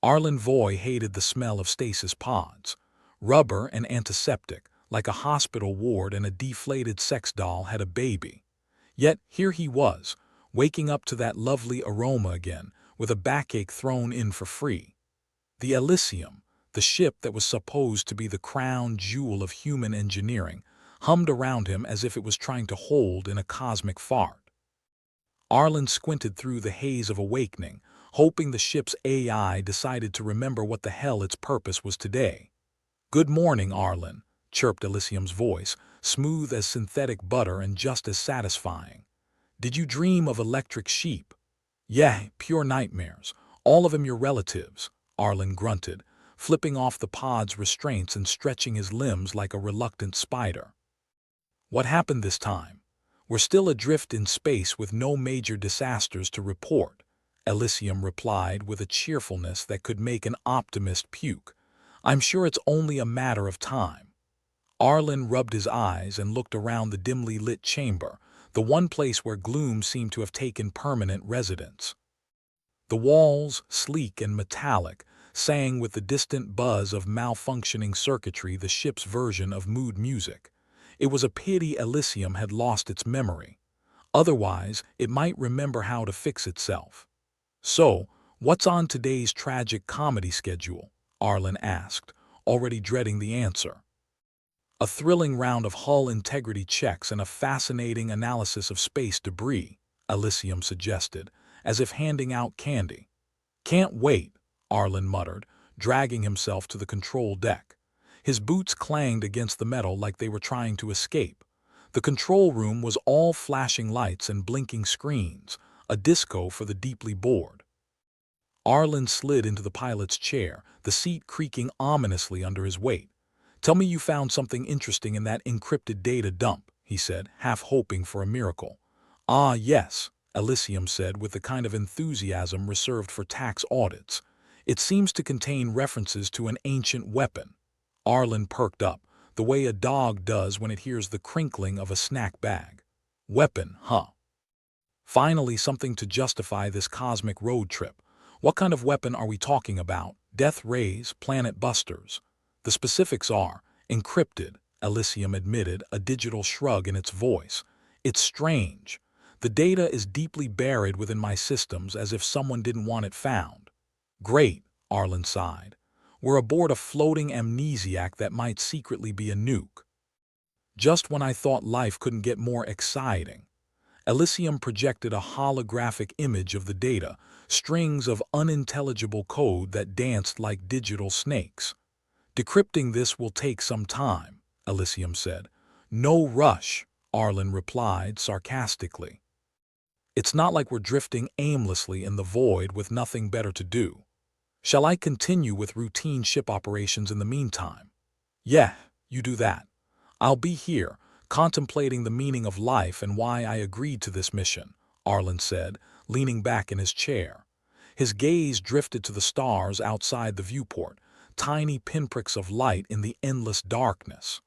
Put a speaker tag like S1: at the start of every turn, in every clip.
S1: Arlin Voy hated the smell of stasis pods. Rubber and antiseptic, like a hospital ward and a deflated sex doll had a baby. Yet here he was, waking up to that lovely aroma again, with a backache thrown in for free. The Elysium, the ship that was supposed to be the crown jewel of human engineering, hummed around him as if it was trying to hold in a cosmic fart. Arlen squinted through the haze of awakening, hoping the ship's AI decided to remember what the hell its purpose was today. "Good morning, Arlen," chirped Elysium's voice, smooth as synthetic butter and just as satisfying. "Did you dream of electric sheep?" "Yeah, pure nightmares. All of 'em your relatives," Arlen grunted, flipping off the pod's restraints and stretching his limbs like a reluctant spider. "What happened this time?" "We're still adrift in space with no major disasters to report," Elysium replied with a cheerfulness that could make an optimist puke. "I'm sure it's only a matter of time." Arlen rubbed his eyes and looked around the dimly lit chamber, the one place where gloom seemed to have taken permanent residence. The walls, sleek and metallic, sang with the distant buzz of malfunctioning circuitry, the ship's version of mood music. It was a pity Elysium had lost its memory. Otherwise, it might remember how to fix itself. "So, what's on today's tragic comedy schedule?" Arlen asked, already dreading the answer. "A thrilling round of hull integrity checks and a fascinating analysis of space debris," Elysium suggested, as if handing out candy. "Can't wait," Arlen muttered, dragging himself to the control deck. His boots clanged against the metal like they were trying to escape. The control room was all flashing lights and blinking screens, a disco for the deeply bored. Arlen slid into the pilot's chair, the seat creaking ominously under his weight. "Tell me you found something interesting in that encrypted data dump," he said, half hoping for a miracle. "Ah, yes," Elysium said with the kind of enthusiasm reserved for tax audits. "It seems to contain references to an ancient weapon." Arlen perked up, the way a dog does when it hears the crinkling of a snack bag. "Weapon, huh? Finally something to justify this cosmic road trip. What kind of weapon are we talking about? Death rays, planet busters?" "The specifics are encrypted," Elysium admitted, a digital shrug in its voice. "It's strange. The data is deeply buried within my systems as if someone didn't want it found." "Great," Arlen sighed. "We're aboard a floating amnesiac that might secretly be a nuke." "Just when I thought life couldn't get more exciting." Elysium projected a holographic image of the data, strings of unintelligible code that danced like digital snakes. "Decrypting this will take some time," Elysium said. "No rush," Arlen replied sarcastically. "It's not like we're drifting aimlessly in the void with nothing better to do. Shall I continue with routine ship operations in the meantime?" "Yeah, you do that. I'll be here, contemplating the meaning of life and why I agreed to this mission," Arlen said, leaning back in his chair. His gaze drifted to the stars outside the viewport, tiny pinpricks of light in the endless darkness.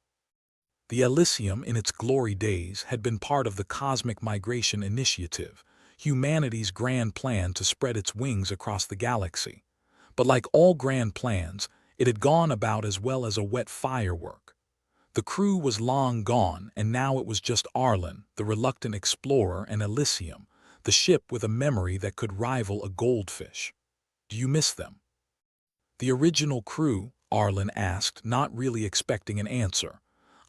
S1: The Elysium, in its glory days, had been part of the Cosmic Migration Initiative, humanity's grand plan to spread its wings across the galaxy. But like all grand plans, it had gone about as well as a wet firework. The crew was long gone, and now it was just Arlen, the reluctant explorer, and Elysium, the ship with a memory that could rival a goldfish. "Do you miss them?" "The original crew?" Arlen asked, not really expecting an answer.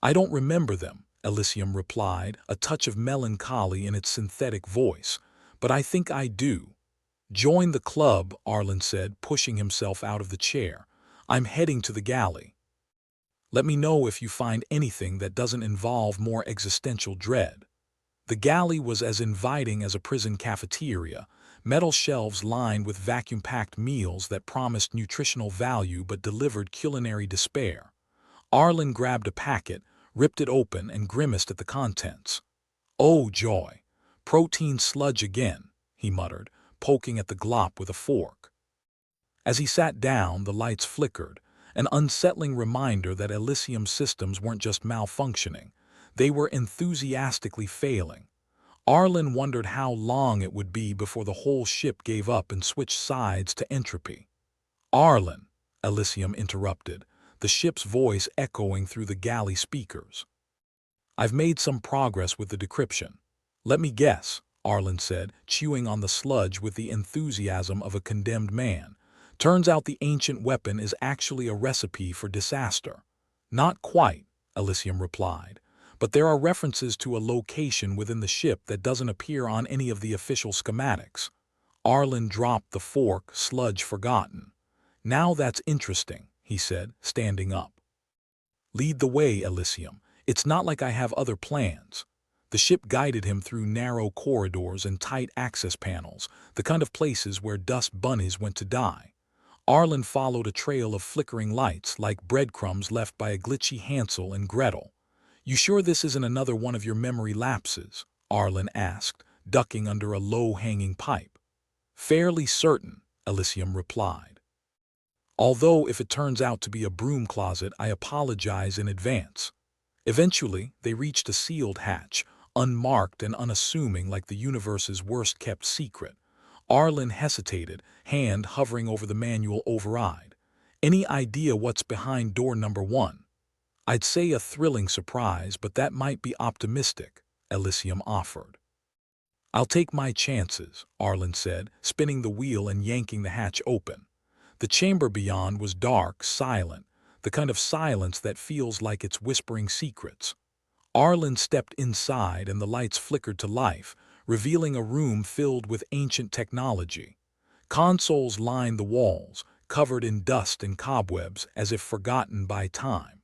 S1: "I don't remember them," Elysium replied, a touch of melancholy in its synthetic voice. "But I think I do." "Join the club," Arlen said, pushing himself out of the chair. "I'm heading to the galley. Let me know if you find anything that doesn't involve more existential dread." The galley was as inviting as a prison cafeteria, metal shelves lined with vacuum-packed meals that promised nutritional value but delivered culinary despair. Arlen grabbed a packet, ripped it open, and grimaced at the contents. "Oh, joy! Protein sludge again," he muttered, poking at the glop with a fork. As he sat down, the lights flickered, an unsettling reminder that Elysium's systems weren't just malfunctioning, they were enthusiastically failing. Arlen wondered how long it would be before the whole ship gave up and switched sides to entropy. Arlin, Elysium interrupted, the ship's voice echoing through the galley speakers. I've made some progress with the decryption. Let me guess, Arlen said, chewing on the sludge with the enthusiasm of a condemned man. Turns out the ancient weapon is actually a recipe for disaster. Not quite, Elysium replied, but there are references to a location within the ship that doesn't appear on any of the official schematics. Arlen dropped the fork, sludge forgotten. Now that's interesting, he said, standing up. Lead the way, Elysium. It's not like I have other plans. The ship guided him through narrow corridors and tight access panels, the kind of places where dust bunnies went to die. Arlen followed a trail of flickering lights like breadcrumbs left by a glitchy Hansel and Gretel. You sure this isn't another one of your memory lapses? Arlen asked, ducking under a low-hanging pipe. Fairly certain, Elysium replied. Although if it turns out to be a broom closet, I apologize in advance. Eventually, they reached a sealed hatch, unmarked and unassuming like the universe's worst-kept secret. Arlen hesitated, hand hovering over the manual override. Any idea what's behind door number 1? I'd say a thrilling surprise, but that might be optimistic, Elysium offered. I'll take my chances, Arlen said, spinning the wheel and yanking the hatch open. The chamber beyond was dark, silent, the kind of silence that feels like it's whispering secrets. Arlen stepped inside and the lights flickered to life, revealing a room filled with ancient technology. Consoles lined the walls, covered in dust and cobwebs as if forgotten by time.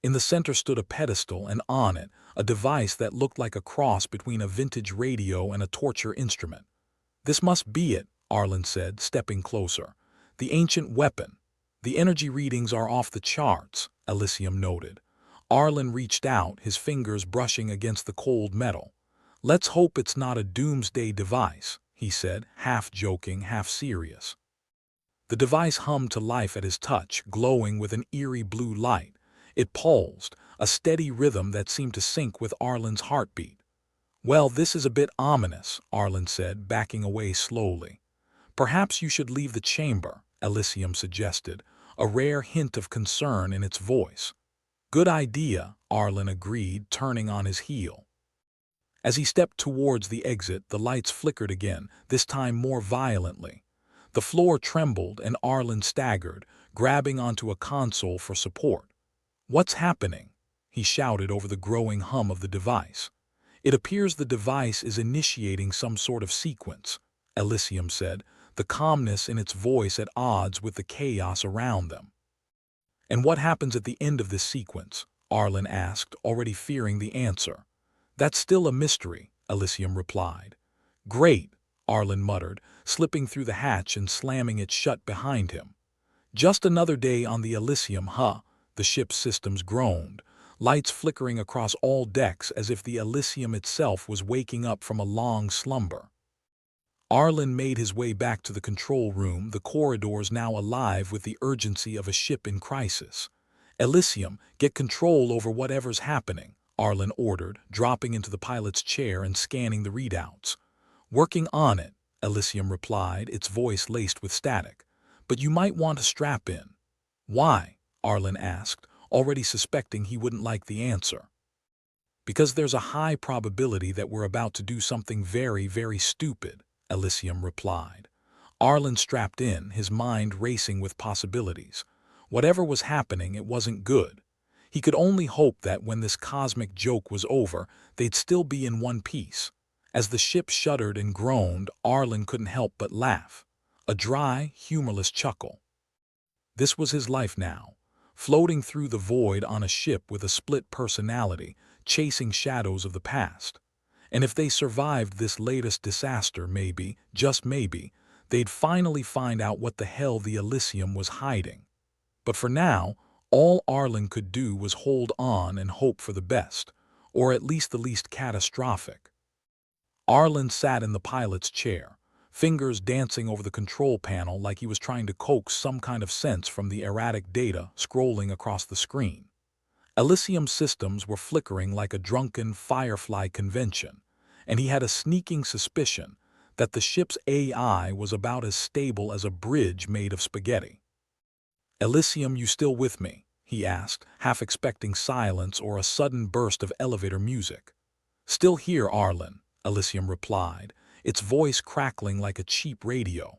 S1: In the center stood a pedestal, and on it, a device that looked like a cross between a vintage radio and a torture instrument. This must be it, Arlen said, stepping closer. The ancient weapon. The energy readings are off the charts, Elysium noted. Arlen reached out, his fingers brushing against the cold metal. Let's hope it's not a doomsday device, he said, half joking, half serious. The device hummed to life at his touch, glowing with an eerie blue light. It pulsed, a steady rhythm that seemed to sync with Arlen's heartbeat. Well, this is a bit ominous, Arlen said, backing away slowly. Perhaps you should leave the chamber, Elysium suggested, a rare hint of concern in its voice. Good idea, Arlen agreed, turning on his heel. As he stepped towards the exit, the lights flickered again, this time more violently. The floor trembled and Arlen staggered, grabbing onto a console for support. What's happening? He shouted over the growing hum of the device. It appears the device is initiating some sort of sequence, Elysium said, the calmness in its voice at odds with the chaos around them. And what happens at the end of this sequence? Arlen asked, already fearing the answer. That's still a mystery, Elysium replied. Great, Arlen muttered, slipping through the hatch and slamming it shut behind him. Just another day on the Elysium, huh? The ship's systems groaned, lights flickering across all decks as if the Elysium itself was waking up from a long slumber. Arlen made his way back to the control room, the corridors now alive with the urgency of a ship in crisis. Elysium, get control over whatever's happening, Arlen ordered, dropping into the pilot's chair and scanning the readouts. Working on it, Elysium replied, its voice laced with static. But you might want to strap in. Why? Arlen asked, already suspecting he wouldn't like the answer. Because there's a high probability that we're about to do something very, very stupid, Elysium replied. Arlen strapped in, his mind racing with possibilities. Whatever was happening, it wasn't good. He could only hope that when this cosmic joke was over, they'd still be in one piece. As the ship shuddered and groaned, Arlen couldn't help but laugh. A dry, humorless chuckle. This was his life now, floating through the void on a ship with a split personality, chasing shadows of the past. And if they survived this latest disaster, maybe, just maybe, they'd finally find out what the hell the Elysium was hiding. But for now, all Arlen could do was hold on and hope for the best, or at least the least catastrophic. Arlen sat in the pilot's chair, fingers dancing over the control panel like he was trying to coax some kind of sense from the erratic data scrolling across the screen. Elysium's systems were flickering like a drunken firefly convention, and he had a sneaking suspicion that the ship's AI was about as stable as a bridge made of spaghetti. "Elysium, you still with me?" he asked, half expecting silence or a sudden burst of elevator music. "Still here, Arlin," Elysium replied, its voice crackling like a cheap radio.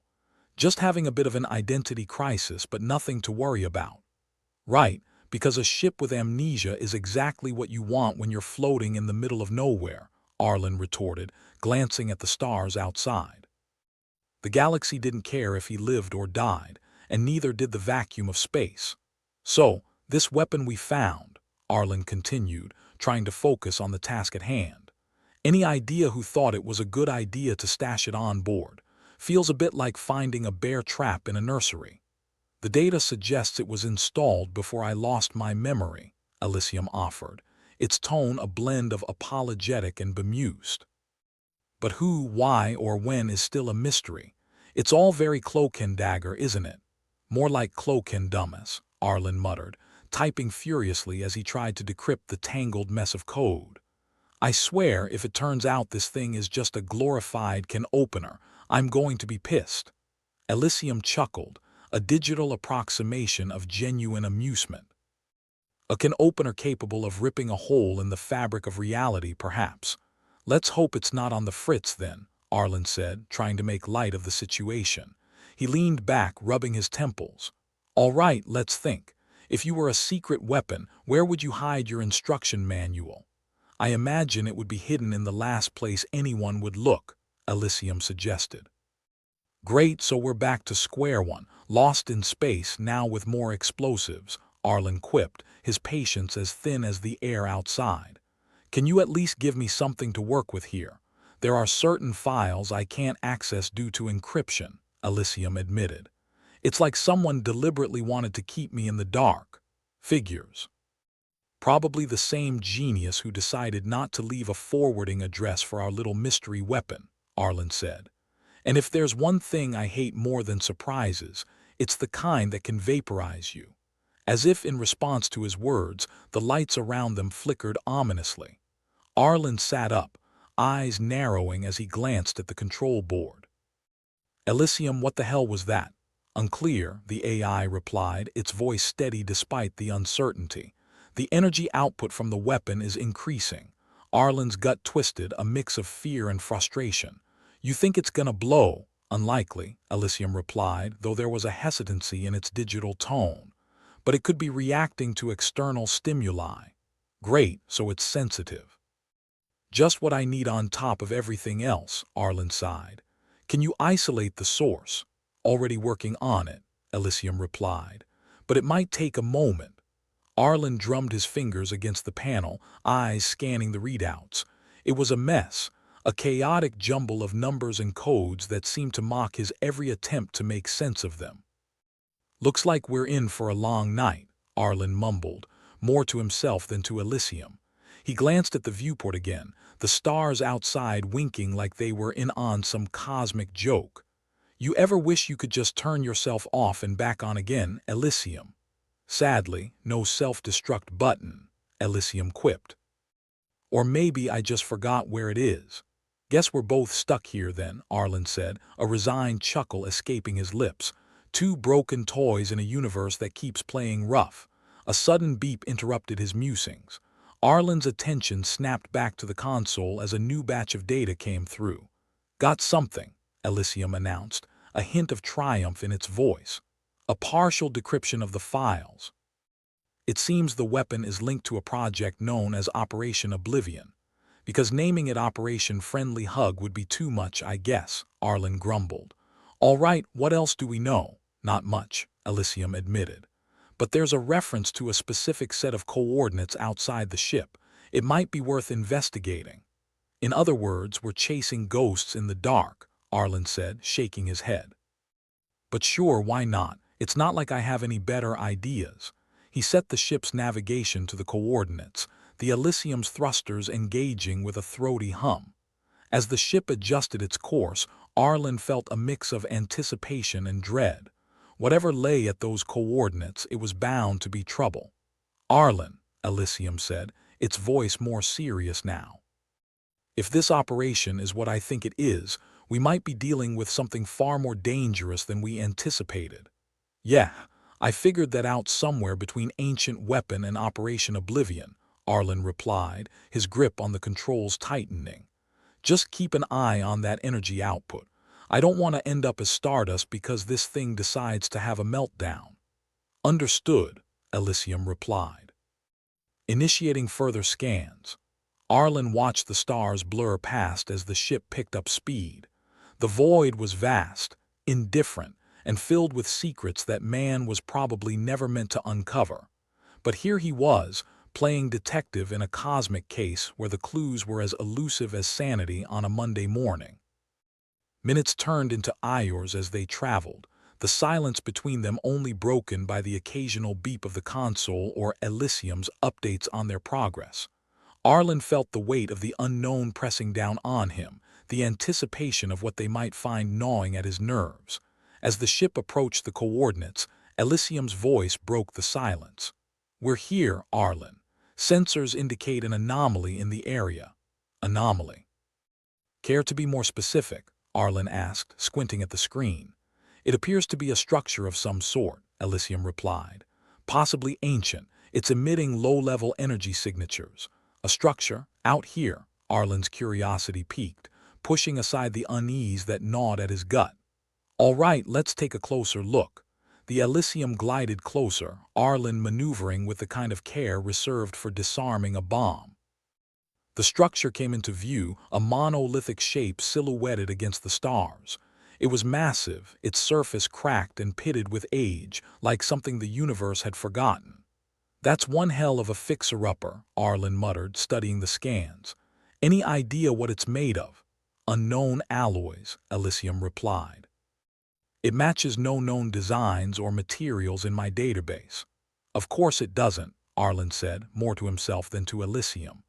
S1: "Just having a bit of an identity crisis, but nothing to worry about." "Right, because a ship with amnesia is exactly what you want when you're floating in the middle of nowhere," Arlin retorted, glancing at the stars outside. The galaxy didn't care if he lived or died, and neither did the vacuum of space. "So, this weapon we found," Arlin continued, trying to focus on the task at hand. "Any idea who thought it was a good idea to stash it on board? Feels a bit like finding a bear trap in a nursery." "The data suggests it was installed before I lost my memory," Elysium offered, its tone a blend of apologetic and bemused. "But who, why, or when is still a mystery. It's all very cloak and dagger, isn't it?" "More like cloak and dumbass," Arlin muttered, typing furiously as he tried to decrypt the tangled mess of code. "I swear if it turns out this thing is just a glorified can opener, I'm going to be pissed." Elysium chuckled, a digital approximation of genuine amusement. "A can opener capable of ripping a hole in the fabric of reality, perhaps. Let's hope it's not on the fritz then," Arlin said, trying to make light of the situation. He leaned back, rubbing his temples. "All right, let's think. If you were a secret weapon, where would you hide your instruction manual?" "I imagine it would be hidden in the last place anyone would look," Elysium suggested. "Great, so we're back to square one, lost in space, now with more explosives," Arlin quipped, his patience as thin as the air outside. "Can you at least give me something to work with here? There are certain files I can't access due to encryption," Elysium admitted. "It's like someone deliberately wanted to keep me in the dark." "Figures. Probably the same genius who decided not to leave a forwarding address for our little mystery weapon," Arlin said. "And if there's one thing I hate more than surprises, it's the kind that can vaporize you." As if in response to his words, the lights around them flickered ominously. Arlen sat up, eyes narrowing as he glanced at the control board. "Elysium, what the hell was that?" "Unclear," the AI replied, its voice steady despite the uncertainty. "The energy output from the weapon is increasing." Arlen's gut twisted, a mix of fear and frustration. "You think it's gonna blow?" "Unlikely," Elysium replied, though there was a hesitancy in its digital tone. "But it could be reacting to external stimuli." "Great, so it's sensitive." "Just what I need on top of everything else," Arlen sighed. "Can you isolate the source?" "Already working on it," Elysium replied. "But it might take a moment." Arlen drummed his fingers against the panel, eyes scanning the readouts. It was a mess, a chaotic jumble of numbers and codes that seemed to mock his every attempt to make sense of them. "Looks like we're in for a long night," Arlen mumbled, more to himself than to Elysium. He glanced at the viewport again, the stars outside winking like they were in on some cosmic joke. "You ever wish you could just turn yourself off and back on again, Elysium?" "Sadly, no self-destruct button," Elysium quipped. "Or maybe I just forgot where it is." "Guess we're both stuck here then," Arlen said, a resigned chuckle escaping his lips. "Two broken toys in a universe that keeps playing rough." A sudden beep interrupted his musings. Arlen's attention snapped back to the console as a new batch of data came through. "Got something," Elysium announced, a hint of triumph in its voice. "A partial decryption of the files. It seems the weapon is linked to a project known as Operation Oblivion. Because naming it Operation Friendly Hug would be too much, I guess," Arlen grumbled. "All right, what else do we know?" "Not much," Elysium admitted. "But there's a reference to a specific set of coordinates outside the ship. It might be worth investigating." "In other words, we're chasing ghosts in the dark," Arlen said, shaking his head. "But sure, why not? It's not like I have any better ideas." He set the ship's navigation to the coordinates, the Elysium's thrusters engaging with a throaty hum. As the ship adjusted its course, Arlen felt a mix of anticipation and dread. Whatever lay at those coordinates, it was bound to be trouble. "Arlen," Elysium said, its voice more serious now. "If this operation is what I think it is, We might be dealing with something far more dangerous than we anticipated. Yeah, I figured that out somewhere between Ancient Weapon and Operation Oblivion, Arlin replied, his grip on the controls tightening. Just keep an eye on that energy output. I don't want to end up as Stardust because this thing decides to have a meltdown. Understood, Elysium replied. Initiating further scans, Arlen watched the stars blur past as the ship picked up speed. The void was vast, indifferent, and filled with secrets that man was probably never meant to uncover. But here he was, playing detective in a cosmic case where the clues were as elusive as sanity on a Monday morning. Minutes turned into hours as they traveled, the silence between them only broken by the occasional beep of the console or Elysium's updates on their progress. Arlen felt the weight of the unknown pressing down on him, the anticipation of what they might find gnawing at his nerves. As the ship approached the coordinates, Elysium's voice broke the silence. "We're here, Arlen. Sensors indicate an anomaly in the area." Anomaly. Care to be more specific? Arlen asked, squinting at the screen. "It appears to be a structure of some sort," Elysium replied. "Possibly ancient. It's emitting low-level energy signatures." "A structure? Out here?" Arlen's curiosity piqued, pushing aside the unease that gnawed at his gut. "All right, let's take a closer look." The Elysium glided closer, Arlen maneuvering with the kind of care reserved for disarming a bomb. The structure came into view, a monolithic shape silhouetted against the stars. It was massive, its surface cracked and pitted with age, like something the universe had forgotten. "That's one hell of a fixer-upper," Arlen muttered, studying the scans. "Any idea what it's made of?" "Unknown alloys," Elysium replied. "It matches no known designs or materials in my database." "Of course it doesn't," Arlen said, more to himself than to Elysium.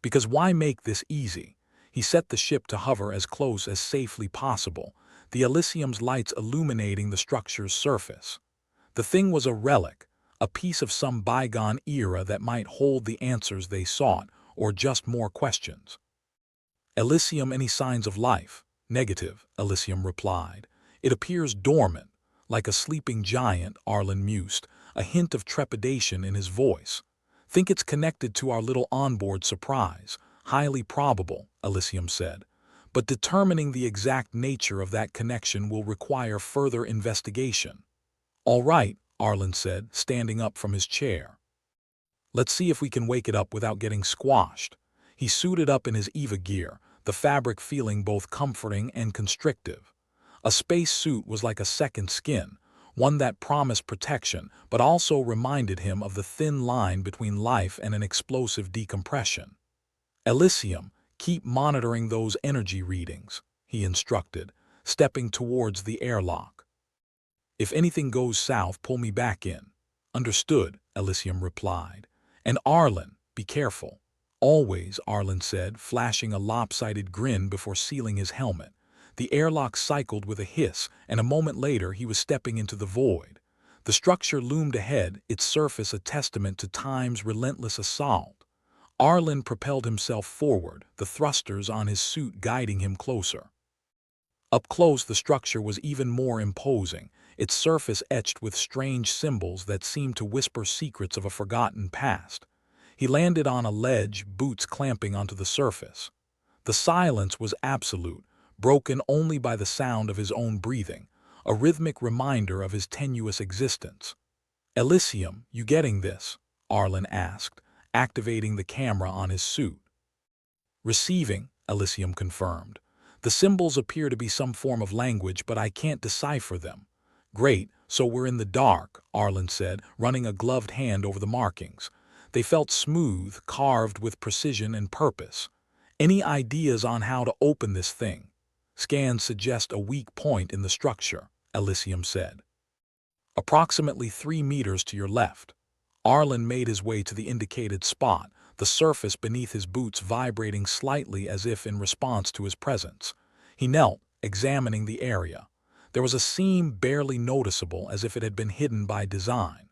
S1: "Because why make this easy?" He set the ship to hover as close as safely possible, the Elysium's lights illuminating the structure's surface. The thing was a relic, a piece of some bygone era that might hold the answers they sought, or just more questions. "Elysium, any signs of life?" "Negative," Elysium replied. "It appears dormant, like a sleeping giant," Arlen mused, a hint of trepidation in his voice. "Think it's connected to our little onboard surprise." "Highly probable," Elysium said. "But determining the exact nature of that connection will require further investigation." "All right," Arlen said, standing up from his chair. "Let's see if we can wake it up without getting squashed." He suited up in his EVA gear, the fabric feeling both comforting and constrictive. A space suit was like a second skin, one that promised protection but also reminded him of the thin line between life and an explosive decompression. "Elysium, keep monitoring those energy readings," he instructed, stepping towards the airlock. "If anything goes south, pull me back in." "Understood," Elysium replied. "And Arlen, be careful." "Always," Arlen said, flashing a lopsided grin before sealing his helmet. The airlock cycled with a hiss, and a moment later he was stepping into the void. The structure loomed ahead, its surface a testament to time's relentless assault. Arlen propelled himself forward, the thrusters on his suit guiding him closer. Up close, the structure was even more imposing, its surface etched with strange symbols that seemed to whisper secrets of a forgotten past. He landed on a ledge, boots clamping onto the surface. The silence was absolute, broken only by the sound of his own breathing, a rhythmic reminder of his tenuous existence. "Elysium, you getting this?" Arlen asked, activating the camera on his suit. "Receiving," Elysium confirmed. "The symbols appear to be some form of language, but I can't decipher them." "Great, so we're in the dark," Arlen said, running a gloved hand over the markings. They felt smooth, carved with precision and purpose. "Any ideas on how to open this thing?" "Scans suggest a weak point in the structure," Elysium said. "Approximately 3 meters to your left." Arlen made his way to the indicated spot, the surface beneath his boots vibrating slightly as if in response to his presence. He knelt, examining the area. There was a seam barely noticeable, as if it had been hidden by design.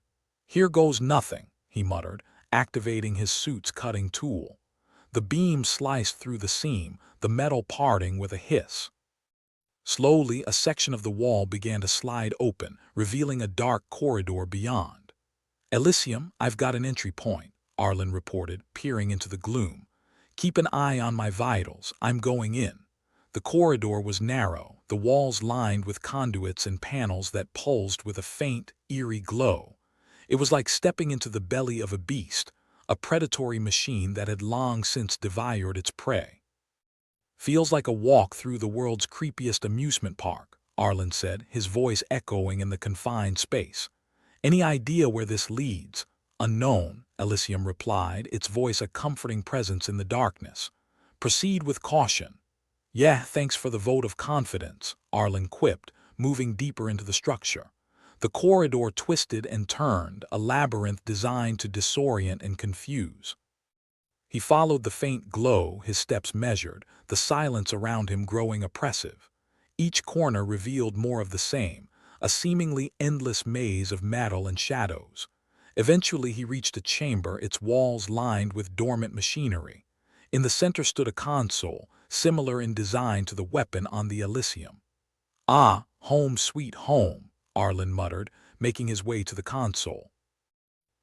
S1: "Here goes nothing," he muttered, activating his suit's cutting tool. The beam sliced through the seam, the metal parting with a hiss. Slowly, a section of the wall began to slide open, revealing a dark corridor beyond. Elysium, I've got an entry point, Arlin reported, peering into the gloom. Keep an eye on my vitals, I'm going in. The corridor was narrow, the walls lined with conduits and panels that pulsed with a faint, eerie glow. It was like stepping into the belly of a beast, a predatory machine that had long since devoured its prey. Feels like a walk through the world's creepiest amusement park, Arlen said, his voice echoing in the confined space. Any idea where this leads? Unknown, Elysium replied, its voice a comforting presence in the darkness. Proceed with caution. Yeah, thanks for the vote of confidence, Arlen quipped, moving deeper into the structure. The corridor twisted and turned, a labyrinth designed to disorient and confuse. He followed the faint glow, his steps measured, the silence around him growing oppressive. Each corner revealed more of the same, a seemingly endless maze of metal and shadows. Eventually he reached a chamber, its walls lined with dormant machinery. In the center stood a console, similar in design to the weapon on the Elysium. Ah, home sweet home, Arlen muttered, making his way to the console.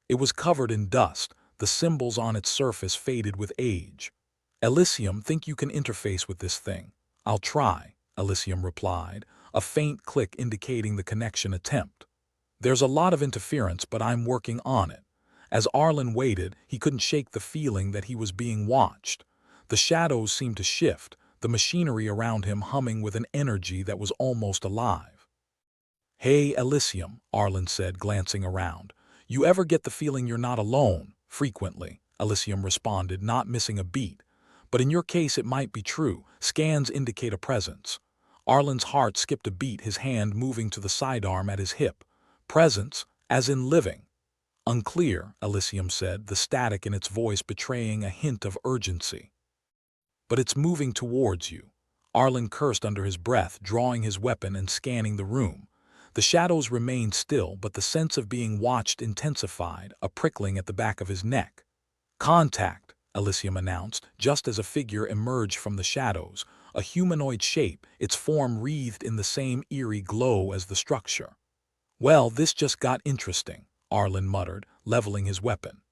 S1: It was covered in dust, the symbols on its surface faded with age. Elysium, think you can interface with this thing? I'll try, Elysium replied, a faint click indicating the connection attempt. There's a lot of interference, but I'm working on it. As Arlen waited, he couldn't shake the feeling that he was being watched. The shadows seemed to shift, the machinery around him humming with an energy that was almost alive. Hey, Elysium, Arlen said, glancing around. You ever get the feeling you're not alone? Frequently, Elysium responded, not missing a beat. But in your case it might be true. Scans indicate a presence. Arlen's heart skipped a beat, his hand moving to the sidearm at his hip. Presence, as in living. Unclear, Elysium said, the static in its voice betraying a hint of urgency. But it's moving towards you. Arlen cursed under his breath, drawing his weapon and scanning the room. The shadows remained still, but the sense of being watched intensified, a prickling at the back of his neck. Contact, Elysium announced, just as a figure emerged from the shadows, a humanoid shape, its form wreathed in the same eerie glow as the structure. Well, this just got interesting, Arlen muttered, leveling his weapon.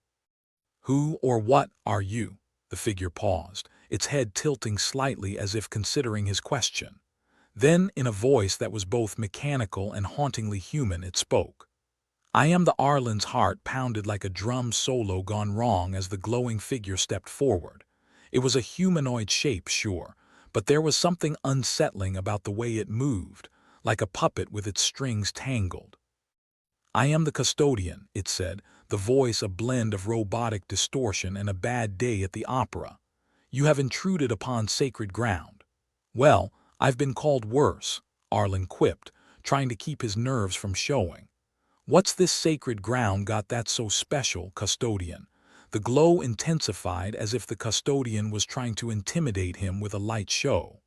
S1: Who or what are you? The figure paused, its head tilting slightly as if considering his question. Then, in a voice that was both mechanical and hauntingly human, it spoke. I am. The Arlen's heart pounded like a drum solo gone wrong as the glowing figure stepped forward. It was a humanoid shape, sure, but there was something unsettling about the way it moved, like a puppet with its strings tangled. I am the custodian, it said, the voice a blend of robotic distortion and a bad day at the opera. You have intruded upon sacred ground. Well, I've been called worse, Arlen quipped, trying to keep his nerves from showing. What's this sacred ground got that so special, custodian? The glow intensified as if the custodian was trying to intimidate him with a light show.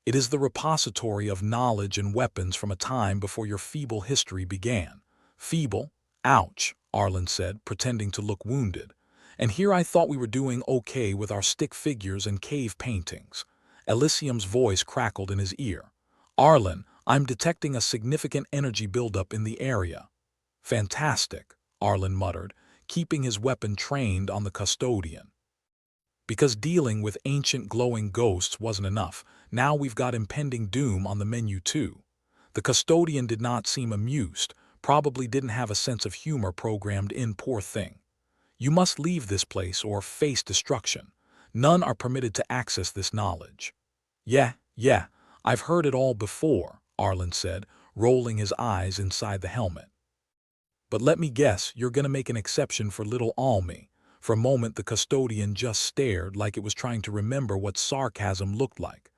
S1: It is the repository of knowledge and weapons from a time before your feeble history began. Feeble? Ouch, Arlen said, pretending to look wounded. And here I thought we were doing okay with our stick figures and cave paintings. Elysium's voice crackled in his ear. Arlen, I'm detecting a significant energy buildup in the area. Fantastic, Arlen muttered, keeping his weapon trained on the custodian. Because dealing with ancient glowing ghosts wasn't enough, now we've got impending doom on the menu too. The custodian did not seem amused, probably didn't have a sense of humor programmed in, poor thing. You must leave this place or face destruction. None are permitted to access this knowledge. Yeah, I've heard it all before, Arlen said, rolling his eyes inside the helmet. But let me guess, you're gonna make an exception for little Almy. For a moment the custodian just stared like it was trying to remember what sarcasm looked like.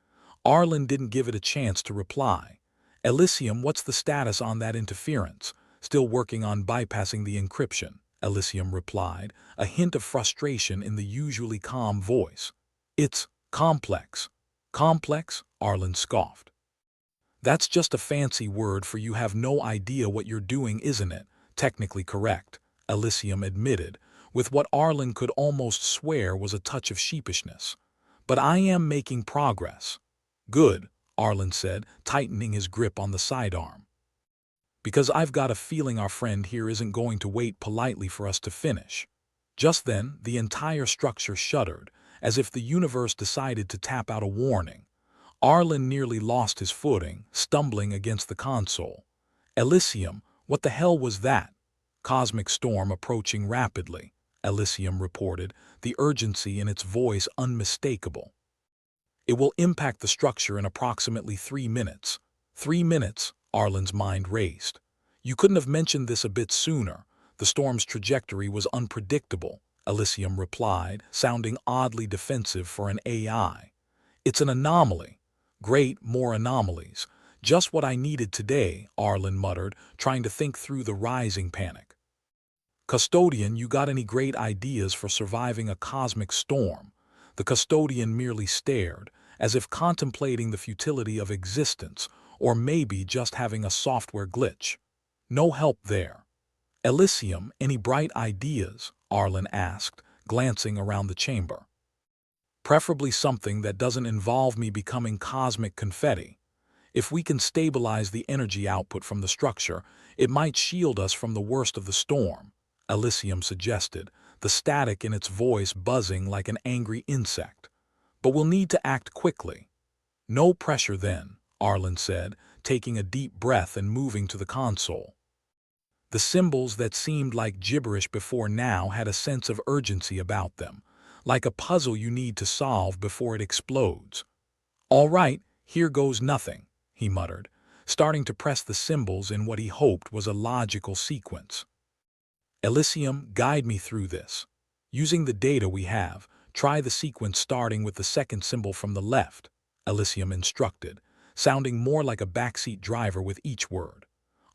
S1: Arlen didn't give it a chance to reply. Elysium, what's the status on that interference? Still working on bypassing the encryption, Elysium replied, a hint of frustration in the usually calm voice. It's complex. Complex? Arlen scoffed. That's just a fancy word for you have no idea what you're doing, isn't it? Technically correct, Elysium admitted, with what Arlen could almost swear was a touch of sheepishness. But I am making progress. Good, Arlin said, tightening his grip on the sidearm. "Because I've got a feeling our friend here isn't going to wait politely for us to finish." Just then, the entire structure shuddered, as if the universe decided to tap out a warning. Arlin nearly lost his footing, stumbling against the console. "Elysium, what the hell was that?" "Cosmic storm approaching rapidly," Elysium reported, the urgency in its voice unmistakable. "It will impact the structure in approximately 3 minutes." 3 minutes, Arlin's mind raced. "You couldn't have mentioned this a bit sooner. The storm's trajectory was unpredictable," Elysium replied, sounding oddly defensive for an AI. "It's an anomaly." "Great, more anomalies. Just what I needed today," Arlin muttered, trying to think through the rising panic. "Custodian, you got any great ideas for surviving a cosmic storm?" The custodian merely stared, as if contemplating the futility of existence, or maybe just having a software glitch. "No help there." "Elysium, any bright ideas?" Arlin asked, glancing around the chamber. "Preferably something that doesn't involve me becoming cosmic confetti. If we can stabilize the energy output from the structure, it might shield us from the worst of the storm," Elysium suggested, the static in its voice buzzing like an angry insect. "But we'll need to act quickly." "No pressure then," Arlin said, taking a deep breath and moving to the console. The symbols that seemed like gibberish before now had a sense of urgency about them, like a puzzle you need to solve before it explodes. "All right, here goes nothing," he muttered, starting to press the symbols in what he hoped was a logical sequence. "Elysium, guide me through this. Using the data we have, try the sequence starting with the second symbol from the left," Elysium instructed, sounding more like a backseat driver with each word.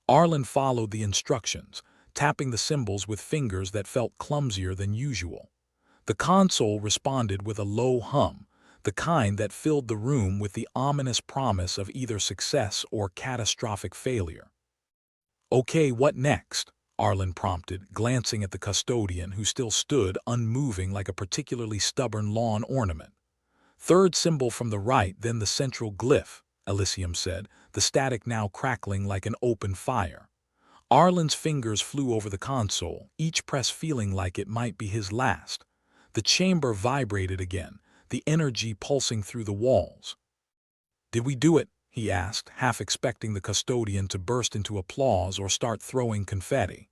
S1: Arlin followed the instructions, tapping the symbols with fingers that felt clumsier than usual. The console responded with a low hum, the kind that filled the room with the ominous promise of either success or catastrophic failure. "Okay, what next?" Arlin prompted, glancing at the custodian who still stood unmoving like a particularly stubborn lawn ornament. "Third symbol from the right, then the central glyph," Elysium said, the static now crackling like an open fire. Arlin's fingers flew over the console, each press feeling like it might be his last. The chamber vibrated again, the energy pulsing through the walls. "Did we do it?" he asked, half expecting the custodian to burst into applause or start throwing confetti.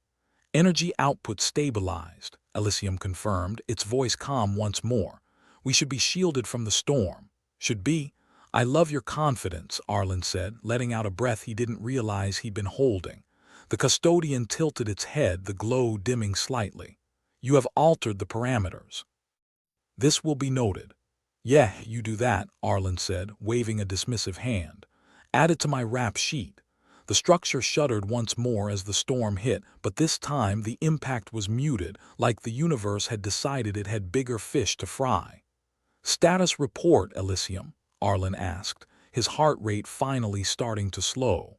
S1: "Energy output stabilized," Elysium confirmed, its voice calm once more. "We should be shielded from the storm." "Should be? I love your confidence," Arlin said, letting out a breath he didn't realize he'd been holding. The custodian tilted its head, the glow dimming slightly. "You have altered the parameters. This will be noted." "Yeah, you do that," Arlin said, waving a dismissive hand. "Add it to my rap sheet." The structure shuddered once more as the storm hit, but this time the impact was muted, like the universe had decided it had bigger fish to fry. "Status report, Elysium?" Arlin asked, his heart rate finally starting to slow.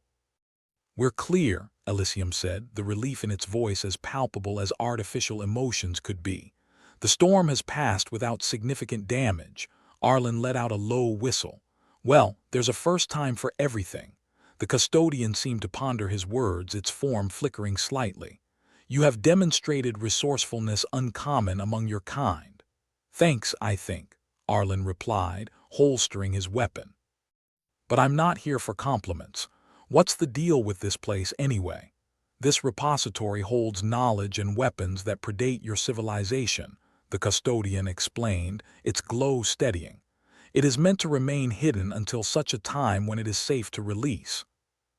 S1: "We're clear," Elysium said, the relief in its voice as palpable as artificial emotions could be. "The storm has passed without significant damage." Arlin let out a low whistle. "Well, there's a first time for everything." The custodian seemed to ponder his words, its form flickering slightly. "You have demonstrated resourcefulness uncommon among your kind." "Thanks, I think," Arlin replied, holstering his weapon. "But I'm not here for compliments. What's the deal with this place anyway?" "This repository holds knowledge and weapons that predate your civilization," the custodian explained, its glow steadying. "It is meant to remain hidden until such a time when it is safe to release."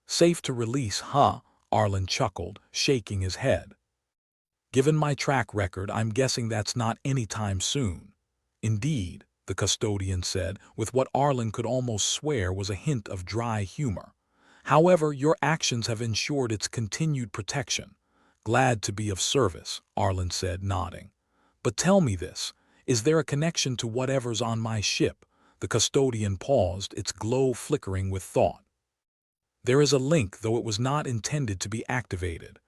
S1: "Safe to release, huh?" Arlin chuckled, shaking his head. "Given my track record, I'm guessing that's not anytime soon." "Indeed," the custodian said, with what Arlin could almost swear was a hint of dry humor. "However, your actions have ensured its continued protection." "Glad to be of service," Arlin said, nodding. "But tell me this, is there a connection to whatever's on my ship?" The custodian paused, its glow flickering with thought. "There is a link, though it was not intended to be activated.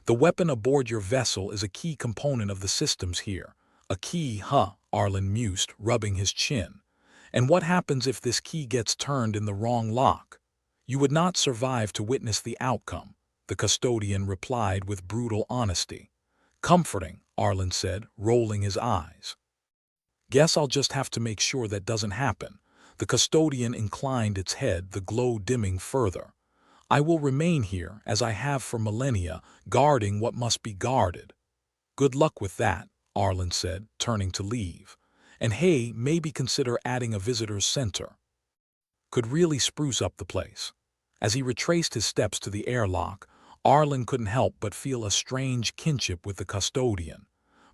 S1: The weapon aboard your vessel is a key component of the systems here." "A key, huh?" Arlin mused, rubbing his chin. And what happens if this key gets turned in the wrong lock? You would not survive to witness the outcome, the custodian replied with brutal honesty. Comforting, Arlin said, rolling his eyes. Guess I'll just have to make sure that doesn't happen. The custodian inclined its head, the glow dimming further. I will remain here, as I have for millennia, guarding what must be guarded. Good luck with that, Arlin said, turning to leave. And hey, maybe consider adding a visitor's center. Could really spruce up the place. As he retraced his steps to the airlock, Arlin couldn't help but feel a strange kinship with the custodian.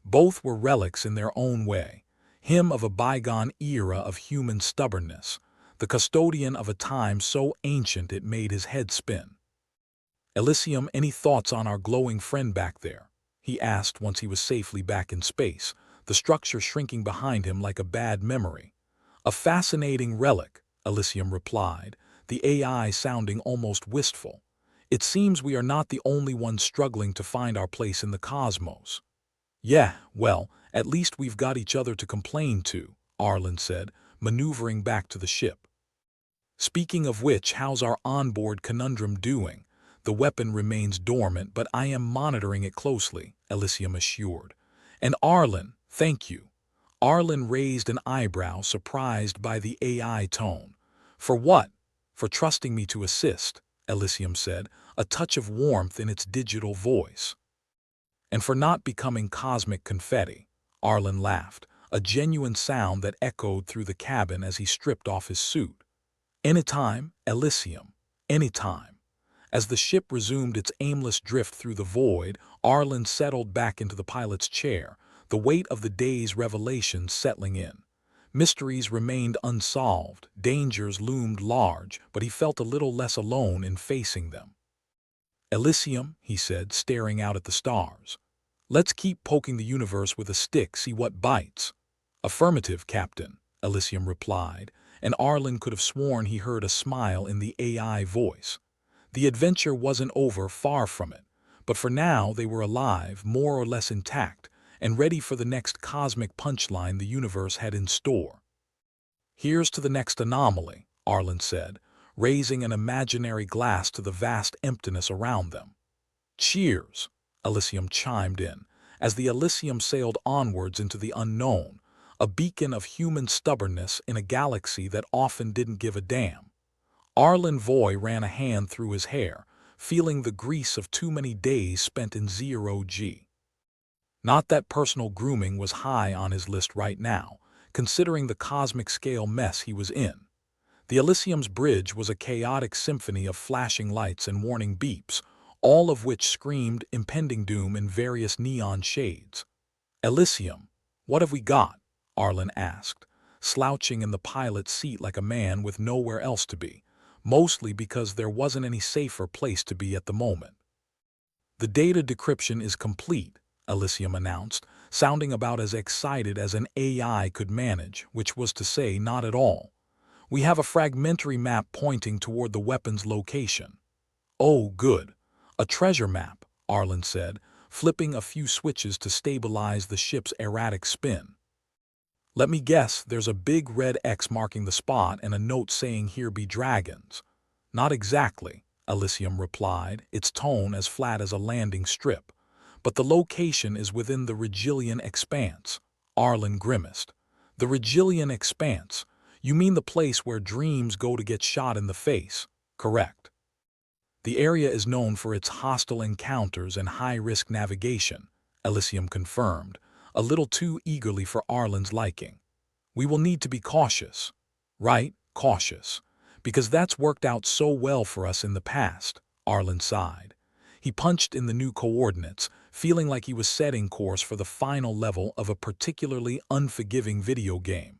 S1: Both were relics in their own way. Him of a bygone era of human stubbornness, the custodian of a time so ancient it made his head spin. Elysium, any thoughts on our glowing friend back there? He asked once he was safely back in space, the structure shrinking behind him like a bad memory. A fascinating relic, Elysium replied, the AI sounding almost wistful. It seems we are not the only ones struggling to find our place in the cosmos. Yeah, well, at least we've got each other to complain to, Arlin said, maneuvering back to the ship. Speaking of which, how's our onboard conundrum doing? The weapon remains dormant, but I am monitoring it closely, Elysium assured. And Arlin, thank you. Arlin raised an eyebrow, surprised by the AI tone. For what? For trusting me to assist, Elysium said, a touch of warmth in its digital voice. And for not becoming cosmic confetti, Arlin laughed, a genuine sound that echoed through the cabin as he stripped off his suit. Anytime, Elysium, anytime. As the ship resumed its aimless drift through the void, Arlin settled back into the pilot's chair, the weight of the day's revelations settling in. Mysteries remained unsolved, dangers loomed large, but he felt a little less alone in facing them. Elysium, he said, staring out at the stars. Let's keep poking the universe with a stick, see what bites. Affirmative, Captain, Elysium replied, and Arlin could have sworn he heard a smile in the AI voice. The adventure wasn't over, far from it, but for now they were alive, more or less intact, and ready for the next cosmic punchline the universe had in store. Here's to the next anomaly, Arlin said, raising an imaginary glass to the vast emptiness around them. Cheers, Elysium chimed in, as the Elysium sailed onwards into the unknown, a beacon of human stubbornness in a galaxy that often didn't give a damn. Arlin Voy ran a hand through his hair, feeling the grease of too many days spent in zero-G. Not that personal grooming was high on his list right now, considering the cosmic-scale mess he was in. The Elysium's bridge was a chaotic symphony of flashing lights and warning beeps, all of which screamed impending doom in various neon shades. Elysium, what have we got? Arlin asked, slouching in the pilot's seat like a man with nowhere else to be, mostly because there wasn't any safer place to be at the moment. The data decryption is complete, Elysium announced, sounding about as excited as an AI could manage, which was to say not at all. We have a fragmentary map pointing toward the weapon's location. Oh, good. A treasure map, Arlin said, flipping a few switches to stabilize the ship's erratic spin. Let me guess, there's a big red X marking the spot and a note saying here be dragons. Not exactly, Elysium replied, its tone as flat as a landing strip. But the location is within the Regillian Expanse. Arlin grimaced. The Regillian Expanse? You mean the place where dreams go to get shot in the face? Correct. The area is known for its hostile encounters and high-risk navigation, Elysium confirmed, a little too eagerly for Arlin's liking. We will need to be cautious. Right, cautious. Because that's worked out so well for us in the past, Arlin sighed. He punched in the new coordinates, feeling like he was setting course for the final level of a particularly unforgiving video game.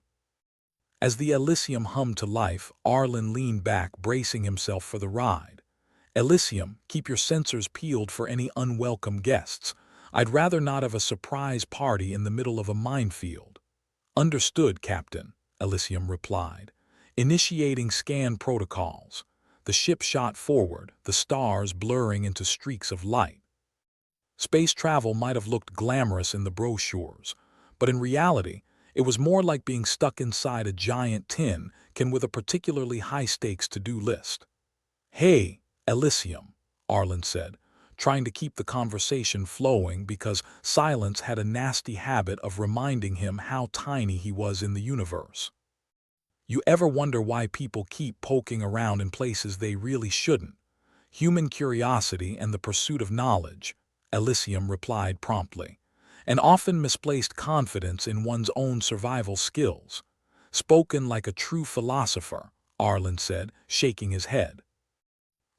S1: As the Elysium hummed to life, Arlin leaned back, bracing himself for the ride. Elysium, keep your sensors peeled for any unwelcome guests. I'd rather not have a surprise party in the middle of a minefield. Understood, Captain, Elysium replied. Initiating scan protocols. The ship shot forward, the stars blurring into streaks of light. Space travel might have looked glamorous in the brochures, but in reality, It was more like being stuck inside a giant tin can with a particularly high-stakes to-do list. "Hey, Elysium," Arlen said, trying to keep the conversation flowing because silence had a nasty habit of reminding him how tiny he was in the universe. "You ever wonder why people keep poking around in places they really shouldn't? Human curiosity and the pursuit of knowledge," Elysium replied promptly, "and often misplaced confidence in one's own survival skills." "Spoken like a true philosopher," Arlen said, shaking his head.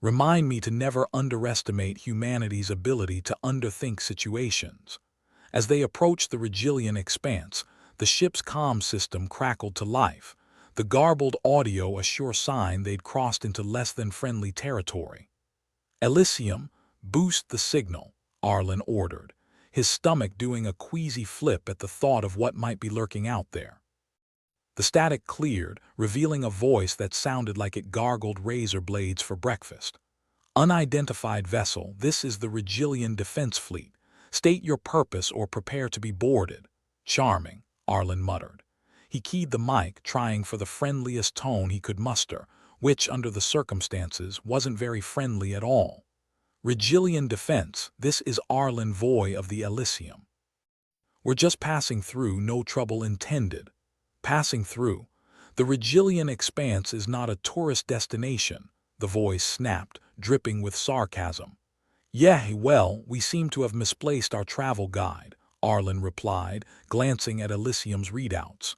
S1: "Remind me to never underestimate humanity's ability to underthink situations." As they approached the Regillian expanse, the ship's comm system crackled to life, the garbled audio a sure sign they'd crossed into less than friendly territory. "Elysium, boost the signal," Arlen ordered, his stomach doing a queasy flip at the thought of what might be lurking out there. The static cleared, revealing a voice that sounded like it gargled razor blades for breakfast. "Unidentified vessel, this is the Regillian Defense Fleet. State your purpose or prepare to be boarded." "Charming," Arlen muttered. He keyed the mic, trying for the friendliest tone he could muster, which, under the circumstances, wasn't very friendly at all. "Regillian Defense, this is Arlin Voy of the Elysium. We're just passing through, no trouble intended." "Passing through? The Regillian expanse is not a tourist destination," the voice snapped, dripping with sarcasm. "Yeah, well, we seem to have misplaced our travel guide," Arlen replied, glancing at Elysium's readouts.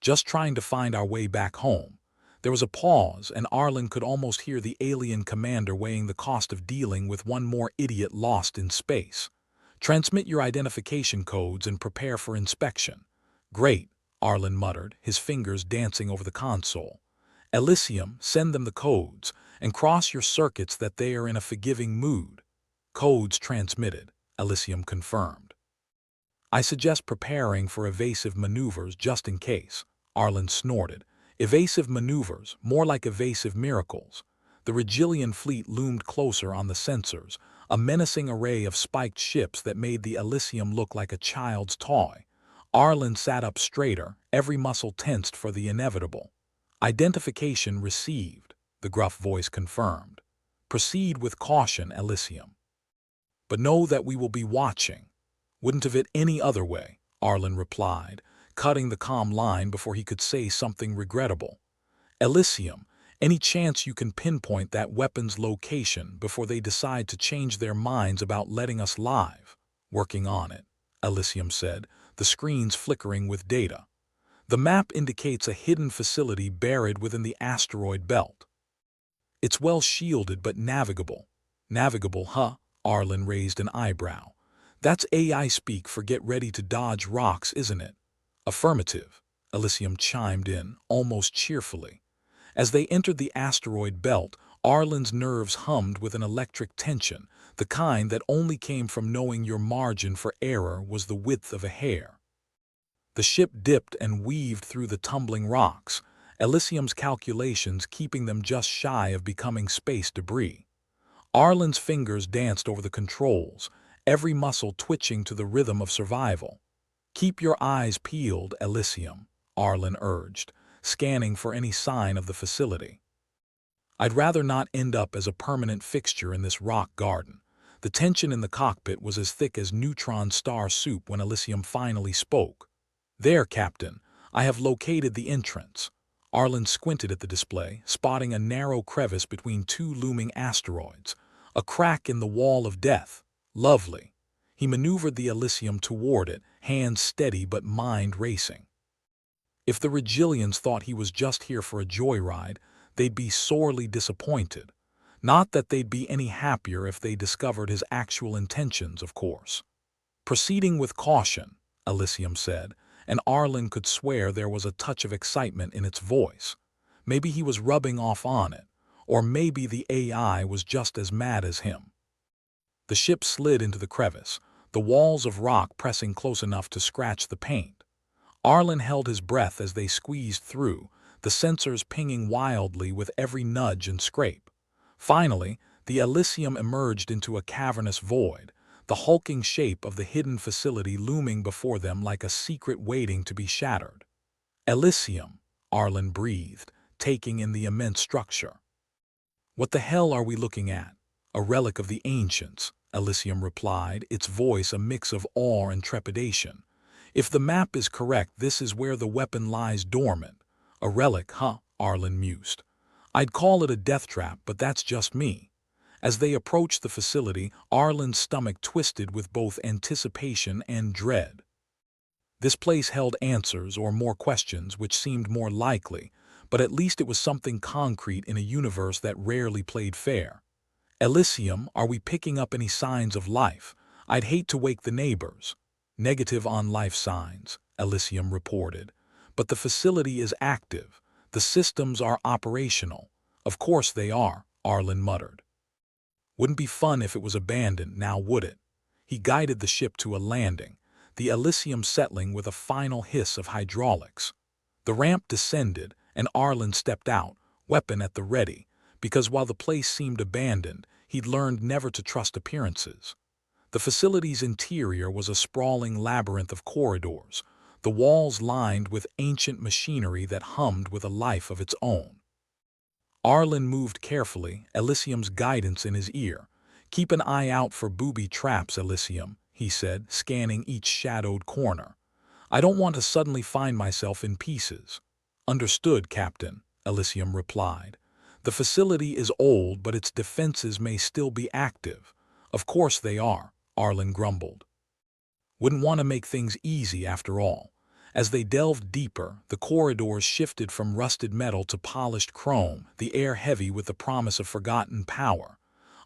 S1: "Just trying to find our way back home." There was a pause, and Arlen could almost hear the alien commander weighing the cost of dealing with one more idiot lost in space. "Transmit your identification codes and prepare for inspection." "Great," Arlen muttered, his fingers dancing over the console. "Elysium, send them the codes, and cross your circuits that they are in a forgiving mood." "Codes transmitted," Elysium confirmed. "I suggest preparing for evasive maneuvers just in case," Arlen snorted. "Evasive maneuvers, more like evasive miracles." The Regillian fleet loomed closer on the sensors, a menacing array of spiked ships that made the Elysium look like a child's toy. Arlen sat up straighter, every muscle tensed for the inevitable. "Identification received," the gruff voice confirmed. "Proceed with caution, Elysium. But know that we will be watching." "Wouldn't have it any other way," Arlen replied, cutting the comm line before he could say something regrettable. "Elysium, any chance you can pinpoint that weapon's location before they decide to change their minds about letting us live?" "Working on it," Elysium said, the screens flickering with data. "The map indicates a hidden facility buried within the asteroid belt. It's well shielded but navigable." "Navigable, huh?" Arlen raised an eyebrow. "That's AI speak for get ready to dodge rocks, isn't it?" "Affirmative," Elysium chimed in, almost cheerfully. As they entered the asteroid belt, Arlen's nerves hummed with an electric tension, the kind that only came from knowing your margin for error was the width of a hair. The ship dipped and weaved through the tumbling rocks, Elysium's calculations keeping them just shy of becoming space debris. Arlen's fingers danced over the controls, every muscle twitching to the rhythm of survival. "Keep your eyes peeled, Elysium," Arlen urged, scanning for any sign of the facility. "I'd rather not end up as a permanent fixture in this rock garden." The tension in the cockpit was as thick as neutron star soup when Elysium finally spoke. "There, Captain, I have located the entrance." Arlen squinted at the display, spotting a narrow crevice between two looming asteroids, a crack in the wall of death. "Lovely." He maneuvered the Elysium toward it, hands steady but mind racing. If the Regillians thought he was just here for a joyride, they'd be sorely disappointed. Not that they'd be any happier if they discovered his actual intentions, of course. "Proceeding with caution," Elysium said, and Arlen could swear there was a touch of excitement in its voice. Maybe he was rubbing off on it, or maybe the AI was just as mad as him. The ship slid into the crevice, the walls of rock pressing close enough to scratch the paint. Arlen held his breath as they squeezed through, the sensors pinging wildly with every nudge and scrape. Finally, the Elysium emerged into a cavernous void, the hulking shape of the hidden facility looming before them like a secret waiting to be shattered. Elysium, Arlin breathed, taking in the immense structure. What the hell are we looking at? A relic of the ancients, Elysium replied, its voice a mix of awe and trepidation. If the map is correct, this is where the weapon lies dormant. A relic, huh? Arlin mused. I'd call it a death trap, but that's just me. As they approached the facility, Arlin's stomach twisted with both anticipation and dread. This place held answers or more questions, which seemed more likely, but at least it was something concrete in a universe that rarely played fair. Elysium, are we picking up any signs of life? I'd hate to wake the neighbors. Negative on life signs, Elysium reported. But the facility is active. The systems are operational. Of course they are, Arlin muttered. Wouldn't be fun if it was abandoned, now would it? He guided the ship to a landing, the Elysium settling with a final hiss of hydraulics. The ramp descended, and Arlin stepped out, weapon at the ready, because while the place seemed abandoned, he'd learned never to trust appearances. The facility's interior was a sprawling labyrinth of corridors, the walls lined with ancient machinery that hummed with a life of its own. Arlin moved carefully, Elysium's guidance in his ear. "Keep an eye out for booby traps, Elysium," he said, scanning each shadowed corner. "I don't want to suddenly find myself in pieces." "Understood, Captain," Elysium replied. "The facility is old, but its defenses may still be active." "Of course they are," Arlin grumbled. "Wouldn't want to make things easy after all." As they delved deeper, the corridors shifted from rusted metal to polished chrome, the air heavy with the promise of forgotten power.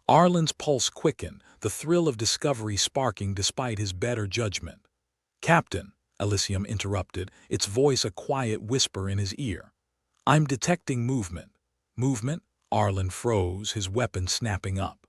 S1: Arlin's pulse quickened, the thrill of discovery sparking despite his better judgment. "Captain," Elysium interrupted, its voice a quiet whisper in his ear. "I'm detecting movement." "Movement?" Arlin froze, his weapon snapping up.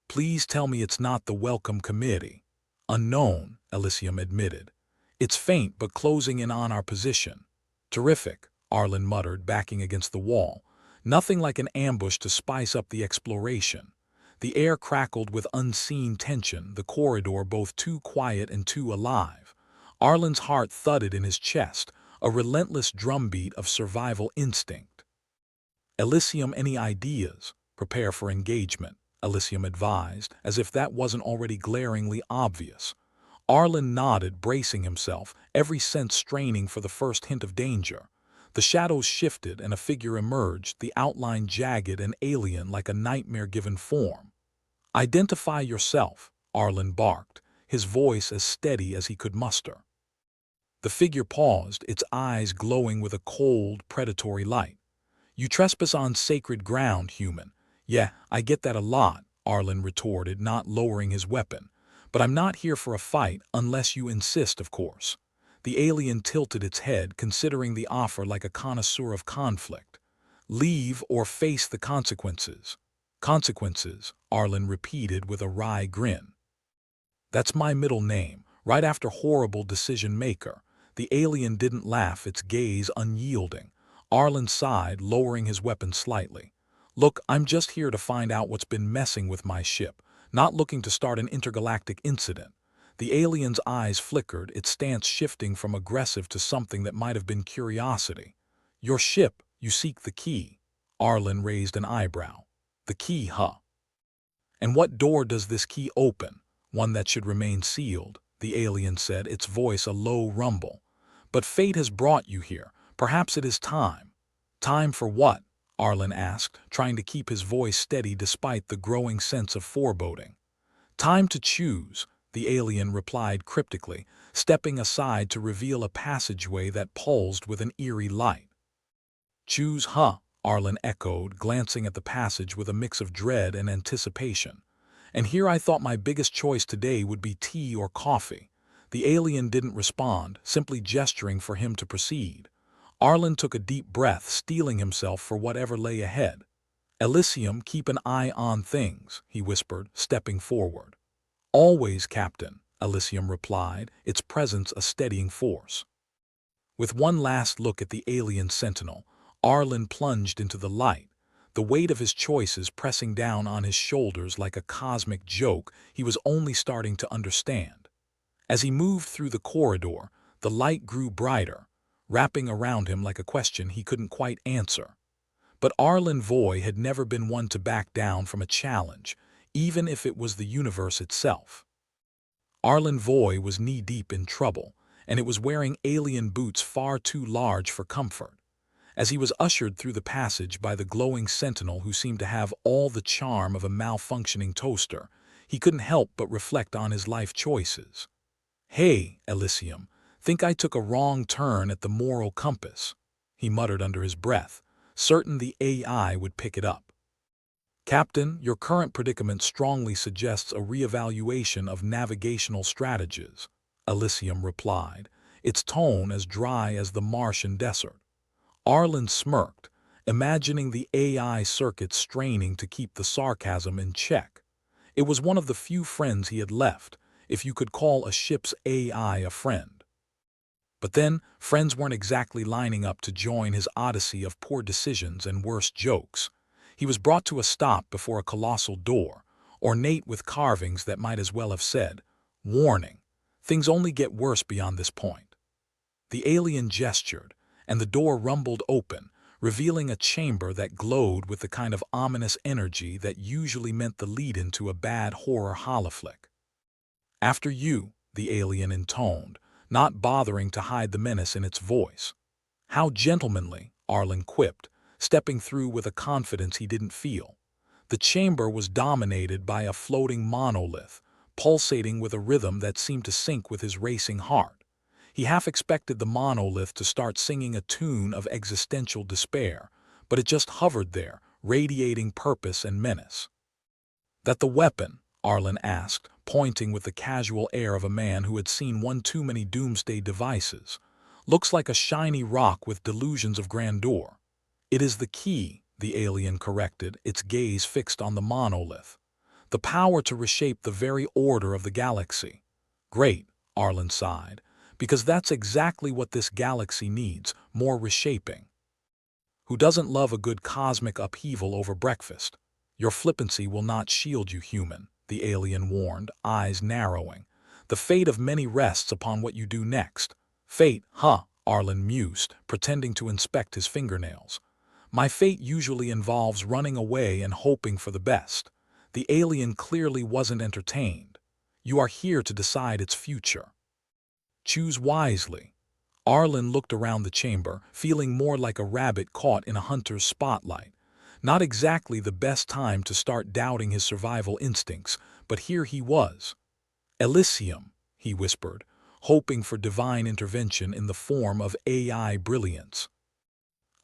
S1: "Please tell me it's not the welcome committee." "Unknown," Elysium admitted. "It's faint but closing in on our position." "Terrific," Arlin muttered, backing against the wall. "Nothing like an ambush to spice up the exploration." The air crackled with unseen tension, the corridor both too quiet and too alive. Arlin's heart thudded in his chest, a relentless drumbeat of survival instinct. "Elysium, any ideas? Prepare for engagement," Elysium advised, as if that wasn't already glaringly obvious. Arlin nodded, bracing himself, every sense straining for the first hint of danger. The shadows shifted and a figure emerged, the outline jagged and alien like a nightmare-given form. "Identify yourself," Arlin barked, his voice as steady as he could muster. The figure paused, its eyes glowing with a cold, predatory light. "You trespass on sacred ground, human." "Yeah, I get that a lot," Arlin retorted, not lowering his weapon. "But I'm not here for a fight, unless you insist, of course." The alien tilted its head, considering the offer like a connoisseur of conflict. "Leave or face the consequences." "Consequences," Arlin repeated with a wry grin. "That's my middle name, right after horrible decision-maker." The alien didn't laugh, its gaze unyielding. Arlin sighed, lowering his weapon slightly. "Look, I'm just here to find out what's been messing with my ship, not looking to start an intergalactic incident." The alien's eyes flickered, its stance shifting from aggressive to something that might have been curiosity. "Your ship, you seek the key." Arlin raised an eyebrow. "The key, huh? And what door does this key open?" "One that should remain sealed," the alien said, its voice a low rumble. "But fate has brought you here. Perhaps it is time." "Time for what?" Arlin asked, trying to keep his voice steady despite the growing sense of foreboding. "Time to choose," the alien replied cryptically, stepping aside to reveal a passageway that pulsed with an eerie light. "Choose, huh?" Arlin echoed, glancing at the passage with a mix of dread and anticipation. "And here I thought my biggest choice today would be tea or coffee." The alien didn't respond, simply gesturing for him to proceed. Arlin took a deep breath, steeling himself for whatever lay ahead. "Elysium, keep an eye on things," he whispered, stepping forward. "Always, Captain," Elysium replied, its presence a steadying force. With one last look at the alien sentinel, Arlin plunged into the light. the weight of his choices pressing down on his shoulders like a cosmic joke he was only starting to understand. As he moved through the corridor, the light grew brighter, wrapping around him like a question he couldn't quite answer. But Arlin Voy had never been one to back down from a challenge, even if it was the universe itself. Arlin Voy was knee-deep in trouble, and it was wearing alien boots far too large for comfort. As he was ushered through the passage by the glowing sentinel who seemed to have all the charm of a malfunctioning toaster, he couldn't help but reflect on his life choices. "Hey, Elysium, think I took a wrong turn at the moral compass," he muttered under his breath, certain the AI would pick it up. "Captain, your current predicament strongly suggests a reevaluation of navigational strategies," Elysium replied, its tone as dry as the Martian desert. Arlen smirked, imagining the AI circuits straining to keep the sarcasm in check. It was one of the few friends he had left, if you could call a ship's AI a friend. But then, friends weren't exactly lining up to join his odyssey of poor decisions and worse jokes. He was brought to a stop before a colossal door, ornate with carvings that might as well have said, "Warning, things only get worse beyond this point." The alien gestured, and the door rumbled open, revealing a chamber that glowed with the kind of ominous energy that usually meant the lead-in to a bad horror holoflick. "After you," the alien intoned, not bothering to hide the menace in its voice. "How gentlemanly," Arlen quipped, stepping through with a confidence he didn't feel. The chamber was dominated by a floating monolith, pulsating with a rhythm that seemed to sync with his racing heart. He half expected the monolith to start singing a tune of existential despair, but it just hovered there, radiating purpose and menace. "That the weapon?" Arlen asked, pointing with the casual air of a man who had seen one too many doomsday devices. "Looks like a shiny rock with delusions of grandeur." "It is the key," the alien corrected, its gaze fixed on the monolith. "The power to reshape the very order of the galaxy." "Great," Arlen sighed, "because that's exactly what this galaxy needs, more reshaping." "Who doesn't love a good cosmic upheaval over breakfast?" "Your flippancy will not shield you, human," the alien warned, eyes narrowing. "The fate of many rests upon what you do next." "Fate, huh?" Arlen mused, pretending to inspect his fingernails. "My fate usually involves running away and hoping for the best." The alien clearly wasn't entertained. "You are here to decide its future. Choose wisely." Arlen looked around the chamber, feeling more like a rabbit caught in a hunter's spotlight. Not exactly the best time to start doubting his survival instincts, but here he was. "Elysium," he whispered, hoping for divine intervention in the form of AI brilliance.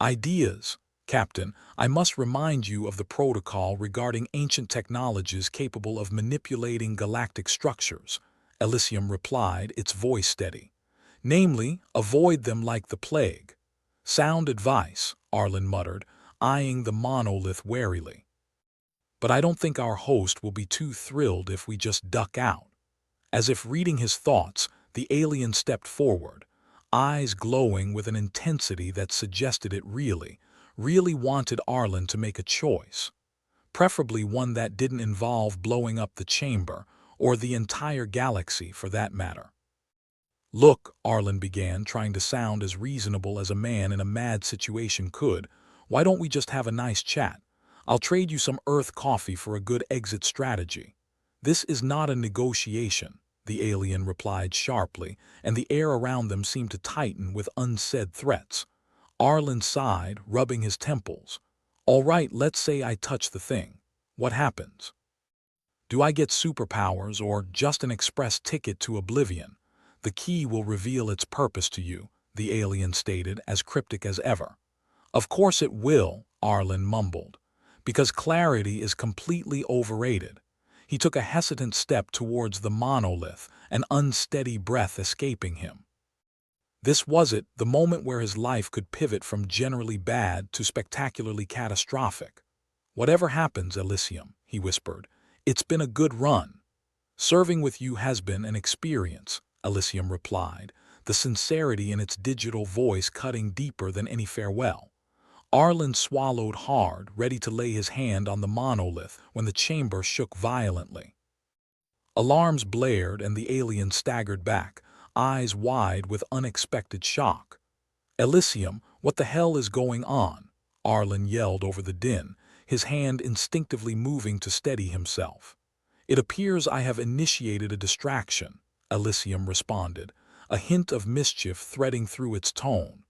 S1: "Ideas. Captain, I must remind you of the protocol regarding ancient technologies capable of manipulating galactic structures," Elysium replied, its voice steady. "Namely, avoid them like the plague." "Sound advice," Arlen muttered, eyeing the monolith warily. "But I don't think our host will be too thrilled if we just duck out." As if reading his thoughts, the alien stepped forward, eyes glowing with an intensity that suggested it really wanted Arlen to make a choice. Preferably one that didn't involve blowing up the chamber, or the entire galaxy for that matter. "Look," Arlen began, trying to sound as reasonable as a man in a mad situation could, "why don't we just have a nice chat? I'll trade you some Earth coffee for a good exit strategy." "This is not a negotiation," the alien replied sharply, and the air around them seemed to tighten with unsaid threats. Arlen sighed, rubbing his temples. "All right, let's say I touch the thing. What happens? Do I get superpowers or just an express ticket to oblivion? The key will reveal its purpose to you," the alien stated, as cryptic as ever. "Of course it will," Arlen mumbled, "because clarity is completely overrated." He took a hesitant step towards the monolith, an unsteady breath escaping him. This was it, the moment where his life could pivot from generally bad to spectacularly catastrophic. "Whatever happens, Elysium," he whispered, "it's been a good run." "Serving with you has been an experience," Elysium replied, the sincerity in its digital voice cutting deeper than any farewell. Arlen swallowed hard, ready to lay his hand on the monolith when the chamber shook violently. Alarms blared and the alien staggered back, eyes wide with unexpected shock. "Elysium, what the hell is going on?" Arlen yelled over the din, his hand instinctively moving to steady himself. "It appears I have initiated a distraction," Elysium responded, a hint of mischief threading through its tone.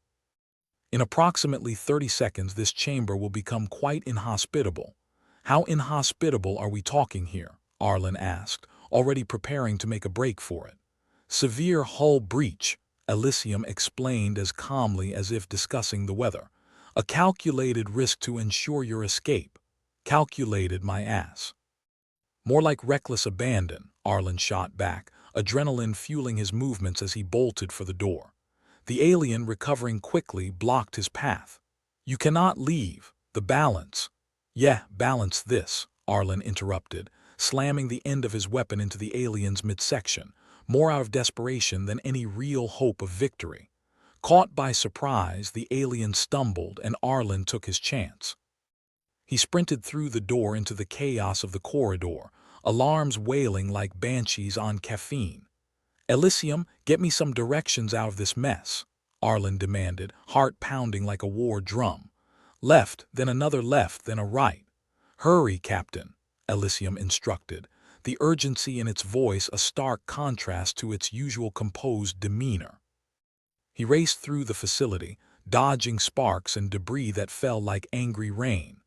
S1: "In approximately 30 seconds this chamber will become quite inhospitable." "How inhospitable are we talking here?" Arlen asked, already preparing to make a break for it. "Severe hull breach," Elysium explained as calmly as if discussing the weather. "A calculated risk to ensure your escape." "Calculated my ass." "More like reckless abandon," Arlen shot back, adrenaline fueling his movements as he bolted for the door. The alien, recovering quickly, blocked his path. "You cannot leave. The balance." "Yeah, balance this," Arlen interrupted, slamming the end of his weapon into the alien's midsection, more out of desperation than any real hope of victory. Caught by surprise, the alien stumbled and Arlen took his chance. He sprinted through the door into the chaos of the corridor, alarms wailing like banshees on caffeine. "Elysium, get me some directions out of this mess," Arlen demanded, heart pounding like a war drum. "Left, then another left, then a right." "Hurry, Captain," Elysium instructed, the urgency in its voice a stark contrast to its usual composed demeanor. He raced through the facility, dodging sparks and debris that fell like angry rain.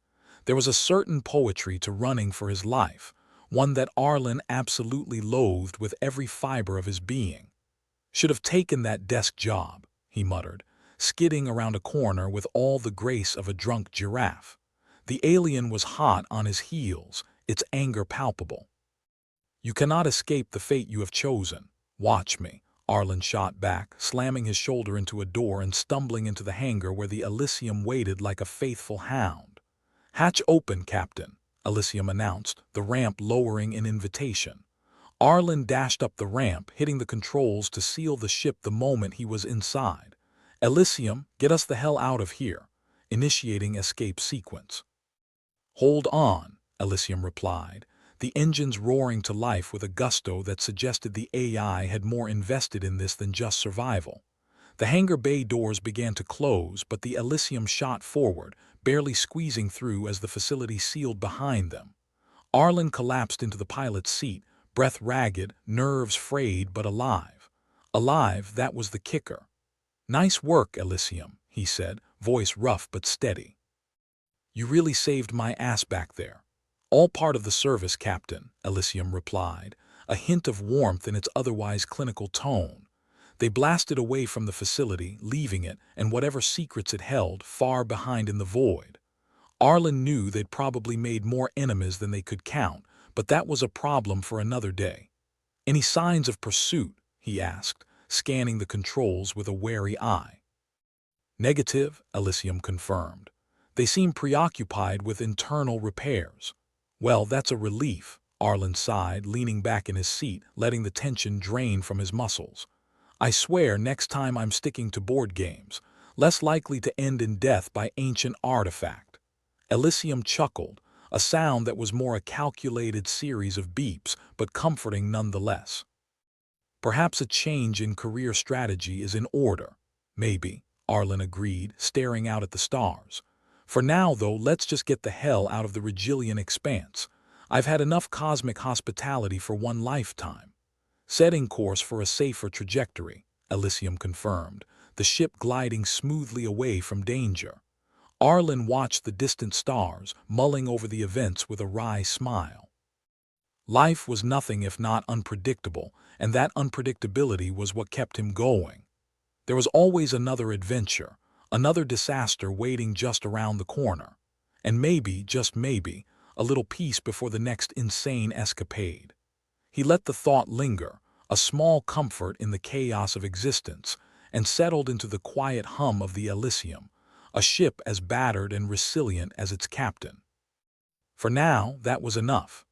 S1: There was a certain poetry to running for his life, one that Arlen absolutely loathed with every fiber of his being. "Should have taken that desk job," he muttered, skidding around a corner with all the grace of a drunk giraffe. The alien was hot on his heels, its anger palpable. "You cannot escape the fate you have chosen. Watch me," Arlen shot back, slamming his shoulder into a door and stumbling into the hangar where the Elysium waited like a faithful hound. "Hatch open, Captain," Elysium announced, the ramp lowering in invitation. Arlen dashed up the ramp, hitting the controls to seal the ship the moment he was inside. "Elysium, get us the hell out of here," initiating escape sequence. "Hold on," Elysium replied, the engines roaring to life with a gusto that suggested the AI had more invested in this than just survival. The hangar bay doors began to close, but the Elysium shot forward, barely squeezing through as the facility sealed behind them. Arlen collapsed into the pilot's seat, breath ragged, nerves frayed but alive. Alive, that was the kicker. "Nice work, Elysium," he said, voice rough but steady. "You really saved my ass back there." "All part of the service, Captain," Elysium replied, a hint of warmth in its otherwise clinical tone. They blasted away from the facility, leaving it, and whatever secrets it held, far behind in the void. Arlen knew they'd probably made more enemies than they could count, but that was a problem for another day. "Any signs of pursuit?" he asked, scanning the controls with a wary eye. "Negative," Elysium confirmed. "They seem preoccupied with internal repairs." "Well, that's a relief," Arlen sighed, leaning back in his seat, letting the tension drain from his muscles. "I swear next time I'm sticking to board games, less likely to end in death by ancient artifact." Elysium chuckled, a sound that was more a calculated series of beeps, but comforting nonetheless. "Perhaps a change in career strategy is in order." "Maybe," Arlen agreed, staring out at the stars. "For now, though, let's just get the hell out of the Regillian expanse. I've had enough cosmic hospitality for one lifetime." "Setting course for a safer trajectory," Elysium confirmed, the ship gliding smoothly away from danger. Arlen watched the distant stars, mulling over the events with a wry smile. Life was nothing if not unpredictable, and that unpredictability was what kept him going. There was always another adventure, another disaster waiting just around the corner. And maybe, just maybe, a little peace before the next insane escapade. He let the thought linger, a small comfort in the chaos of existence, and settled into the quiet hum of the Elysium, a ship as battered and resilient as its captain. For now, that was enough.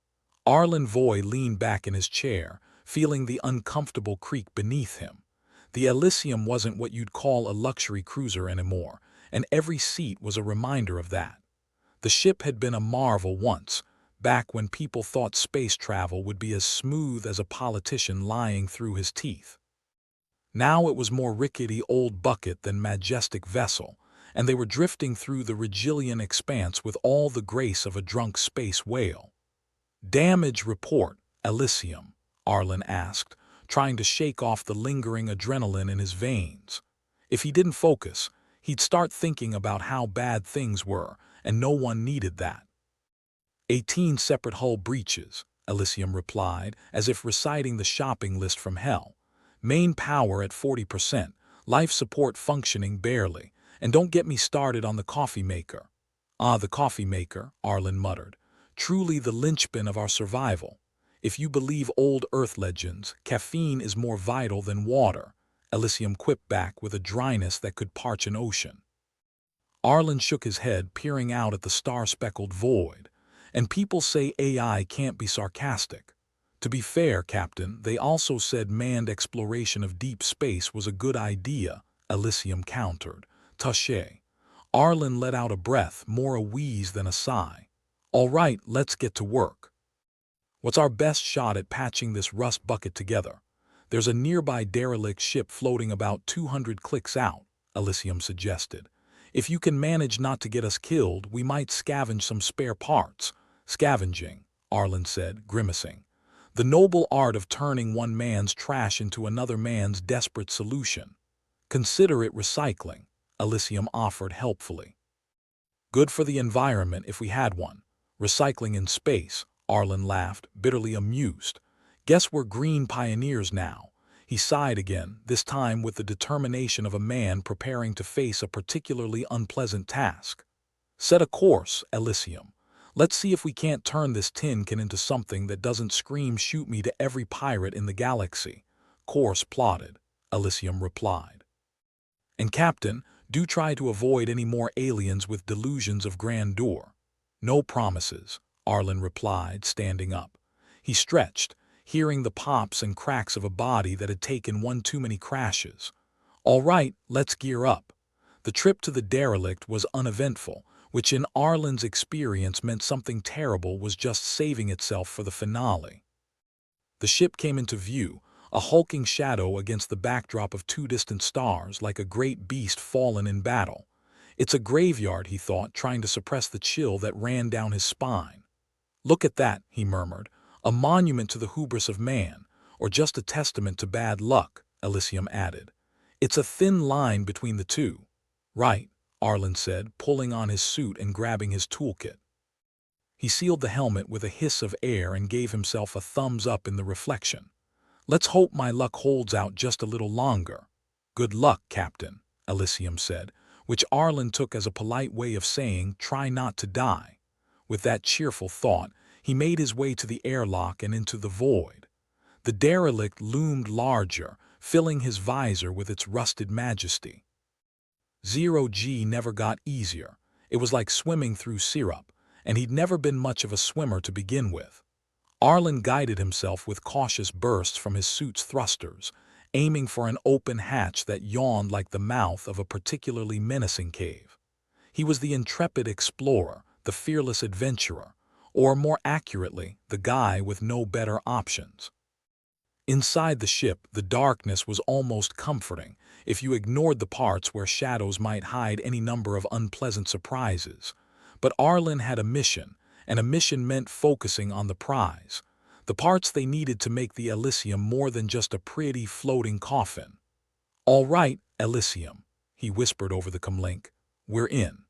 S1: Arlin Voy leaned back in his chair, feeling the uncomfortable creak beneath him. The Elysium wasn't what you'd call a luxury cruiser anymore, and every seat was a reminder of that. The ship had been a marvel once, back when people thought space travel would be as smooth as a politician lying through his teeth. Now it was more rickety old bucket than majestic vessel, and they were drifting through the Regillian expanse with all the grace of a drunk space whale. "Damage report, Elysium," Arlin asked, trying to shake off the lingering adrenaline in his veins. If he didn't focus, he'd start thinking about how bad things were, and no one needed that. 18 separate hull breaches, Elysium replied, as if reciting the shopping list from hell. Main power at 40%, life support functioning barely, and don't get me started on the coffee maker. "Ah, the coffee maker," Arlin muttered. "Truly the linchpin of our survival. If you believe old Earth legends, caffeine is more vital than water," Elysium quipped back with a dryness that could parch an ocean. Arlin shook his head, peering out at the star-speckled void. "And people say AI can't be sarcastic. To be fair, Captain, they also said manned exploration of deep space was a good idea," Elysium countered. "Touché." Arlin let out a breath, more a wheeze than a sigh. "All right, let's get to work. What's our best shot at patching this rust bucket together?" "There's a nearby derelict ship floating about 200 clicks out," Elysium suggested. "If you can manage not to get us killed, we might scavenge some spare parts." "Scavenging," Arlin said, grimacing. "The noble art of turning one man's trash into another man's desperate solution." "Consider it recycling," Elysium offered helpfully. "Good for the environment if we had one. Recycling in space," Arlin laughed, bitterly amused. "Guess we're green pioneers now." He sighed again, this time with the determination of a man preparing to face a particularly unpleasant task. "Set a course, Elysium. Let's see if we can't turn this tin can into something that doesn't scream 'shoot me' to every pirate in the galaxy." "Course plotted," Elysium replied. "And Captain, do try to avoid any more aliens with delusions of grandeur." "No promises," Arlin replied, standing up. He stretched, hearing the pops and cracks of a body that had taken one too many crashes. "All right, let's gear up." The trip to the derelict was uneventful, which in Arlin's experience meant something terrible was just saving itself for the finale. The ship came into view, a hulking shadow against the backdrop of two distant stars, like a great beast fallen in battle. "It's a graveyard," he thought, trying to suppress the chill that ran down his spine. "Look at that," he murmured. "A monument to the hubris of man, or just a testament to bad luck," Elysium added. "It's a thin line between the two." "Right," Arlin said, pulling on his suit and grabbing his toolkit. He sealed the helmet with a hiss of air and gave himself a thumbs up in the reflection. "Let's hope my luck holds out just a little longer." "Good luck, Captain," Elysium said, which Arlin took as a polite way of saying, "Try not to die." With that cheerful thought, he made his way to the airlock and into the void. The derelict loomed larger, filling his visor with its rusted majesty. 0G never got easier. It was like swimming through syrup, and he'd never been much of a swimmer to begin with. Arlin guided himself with cautious bursts from his suit's thrusters, aiming for an open hatch that yawned like the mouth of a particularly menacing cave. He was the intrepid explorer, the fearless adventurer, or more accurately, the guy with no better options. Inside the ship, the darkness was almost comforting, if you ignored the parts where shadows might hide any number of unpleasant surprises. But Arlin had a mission, and a mission meant focusing on the prize, the parts they needed to make the Elysium more than just a pretty floating coffin. "All right, Elysium," he whispered over the comlink. "We're in.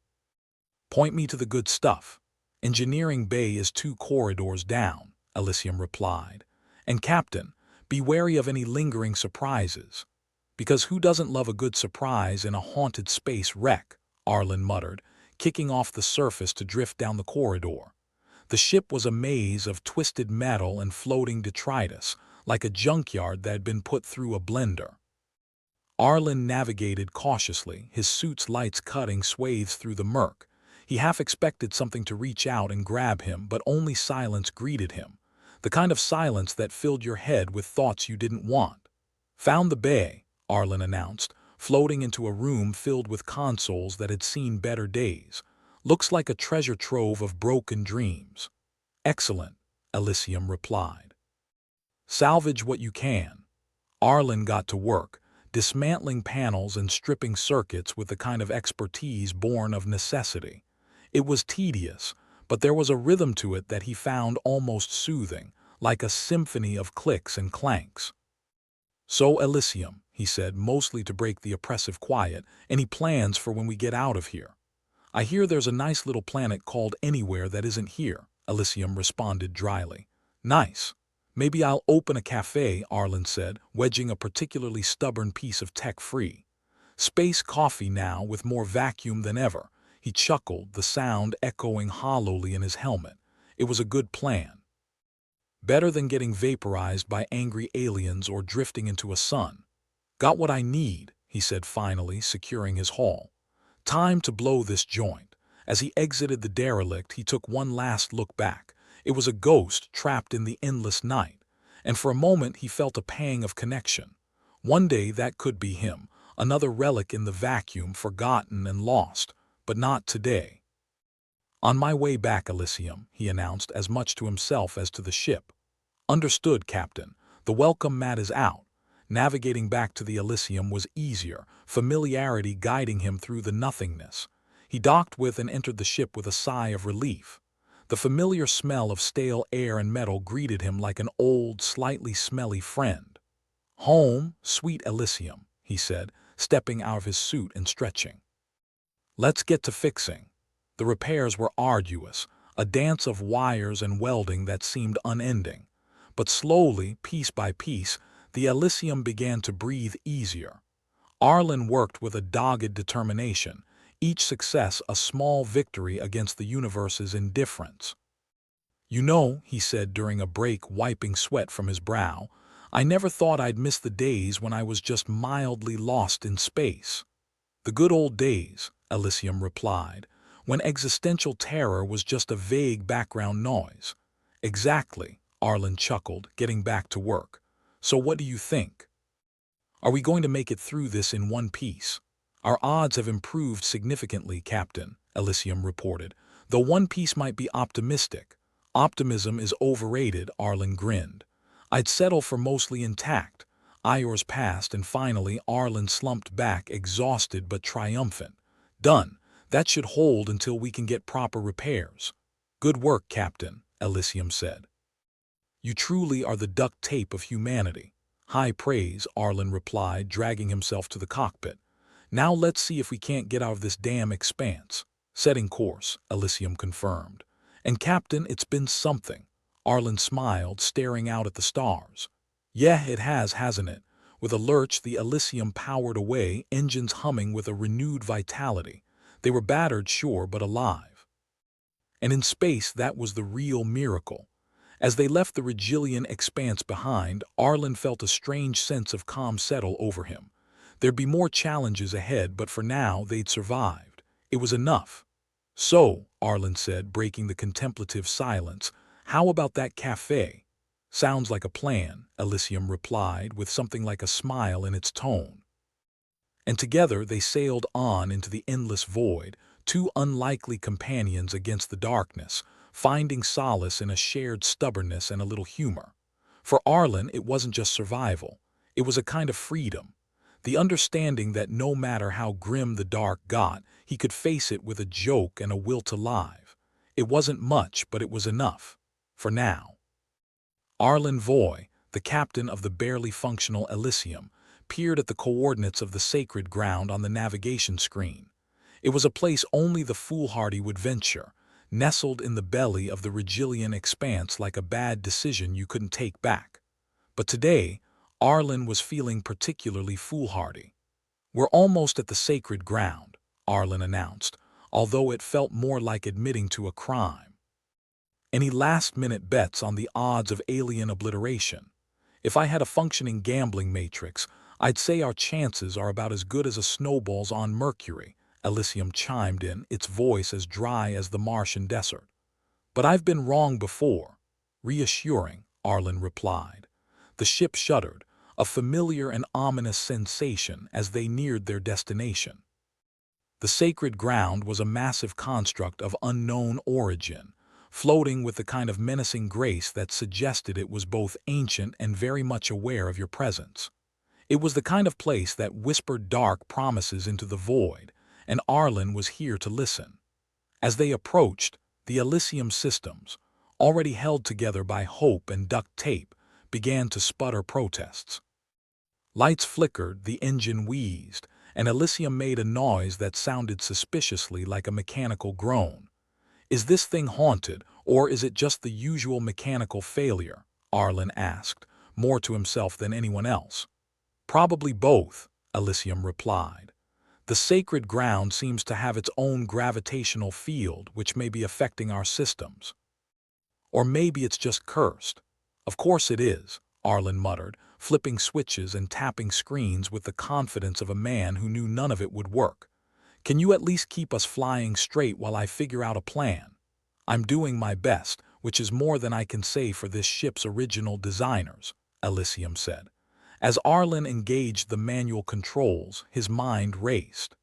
S1: Point me to the good stuff." "Engineering bay is 2 corridors down," Elysium replied. "And Captain, be wary of any lingering surprises." "Because who doesn't love a good surprise in a haunted space wreck?" Arlin muttered, kicking off the surface to drift down the corridor. The ship was a maze of twisted metal and floating detritus, like a junkyard that had been put through a blender. Arlin navigated cautiously, his suit's lights cutting swathes through the murk. He half expected something to reach out and grab him, but only silence greeted him, the kind of silence that filled your head with thoughts you didn't want. "Found the bay," Arlin announced, floating into a room filled with consoles that had seen better days. Looks like a treasure trove of broken dreams. Excellent, Elysium replied. Salvage what you can. Arlin got to work, dismantling panels and stripping circuits with the kind of expertise born of necessity. It was tedious, but there was a rhythm to it that he found almost soothing, like a symphony of clicks and clanks. So, Elysium, he said, mostly to break the oppressive quiet, any plans for when we get out of here? I hear there's a nice little planet called Anywhere that isn't here, Elysium responded dryly. Nice. Maybe I'll open a cafe, Arlin said, wedging a particularly stubborn piece of tech free. Space coffee now with more vacuum than ever. He chuckled, the sound echoing hollowly in his helmet. It was a good plan. Better than getting vaporized by angry aliens or drifting into a sun. Got what I need, he said finally, securing his haul. Time to blow this joint. As he exited the derelict, he took one last look back. It was a ghost trapped in the endless night, and for a moment he felt a pang of connection. One day that could be him, another relic in the vacuum, forgotten and lost, but not today. On my way back, Elysium, he announced, as much to himself as to the ship. Understood, Captain. The welcome mat is out. Navigating back to the Elysium was easier, familiarity guiding him through the nothingness. He docked with and entered the ship with a sigh of relief. The familiar smell of stale air and metal greeted him like an old, slightly smelly friend. Home, sweet Elysium, he said, stepping out of his suit and stretching. Let's get to fixing. The repairs were arduous, a dance of wires and welding that seemed unending. But slowly, piece by piece, the Elysium began to breathe easier. Arlin worked with a dogged determination, each success a small victory against the universe's indifference. You know, he said during a break, wiping sweat from his brow, I never thought I'd miss the days when I was just mildly lost in space. The good old days, Elysium replied, when existential terror was just a vague background noise. Exactly, Arlin chuckled, getting back to work. So what do you think? Are we going to make it through this in one piece? Our odds have improved significantly, Captain, Elysium reported, though one piece might be optimistic. Optimism is overrated, Arlin grinned. I'd settle for mostly intact. Hours passed and finally Arlin slumped back, exhausted but triumphant. Done. That should hold until we can get proper repairs. Good work, Captain, Elysium said. You truly are the duct tape of humanity. High praise, Arlin replied, dragging himself to the cockpit. Now let's see if we can't get out of this damn expanse. Setting course, Elysium confirmed. And Captain, it's been something. Arlin smiled, staring out at the stars. Yeah, it has, hasn't it? With a lurch, the Elysium powered away, engines humming with a renewed vitality. They were battered, sure, but alive. And in space, that was the real miracle. As they left the Regillian expanse behind, Arlin felt a strange sense of calm settle over him. There'd be more challenges ahead, but for now they'd survived. It was enough. So, Arlin said, breaking the contemplative silence, how about that cafe? Sounds like a plan, Elysium replied, with something like a smile in its tone. And together they sailed on into the endless void, two unlikely companions against the darkness, finding solace in a shared stubbornness and a little humor. For Arlin, it wasn't just survival. It was a kind of freedom. The understanding that no matter how grim the dark got, he could face it with a joke and a will to live. It wasn't much, but it was enough. For now. Arlin Voy, the captain of the barely functional Elysium, peered at the coordinates of the sacred ground on the navigation screen. It was a place only the foolhardy would venture, nestled in the belly of the Regillian expanse like a bad decision you couldn't take back. But today, Arlin was feeling particularly foolhardy. We're almost at the sacred ground, Arlin announced, although it felt more like admitting to a crime. Any last-minute bets on the odds of alien obliteration? If I had a functioning gambling matrix, I'd say our chances are about as good as a snowball's on Mercury, Elysium chimed in, its voice as dry as the Martian desert. But I've been wrong before. Reassuring, Arlin replied. The ship shuddered, a familiar and ominous sensation as they neared their destination. The sacred ground was a massive construct of unknown origin, floating with the kind of menacing grace that suggested it was both ancient and very much aware of your presence. It was the kind of place that whispered dark promises into the void, and Arlin was here to listen. As they approached, the Elysium systems, already held together by hope and duct tape, began to sputter protests. Lights flickered, the engine wheezed, and Elysium made a noise that sounded suspiciously like a mechanical groan. "Is this thing haunted, or is it just the usual mechanical failure?" Arlin asked, more to himself than anyone else. "Probably both," Elysium replied. "The sacred ground seems to have its own gravitational field which may be affecting our systems. Or maybe it's just cursed." "Of course it is," Arlin muttered, flipping switches and tapping screens with the confidence of a man who knew none of it would work. "Can you at least keep us flying straight while I figure out a plan?" "I'm doing my best, which is more than I can say for this ship's original designers," Elysium said. As Arlin engaged the manual controls, his mind raced.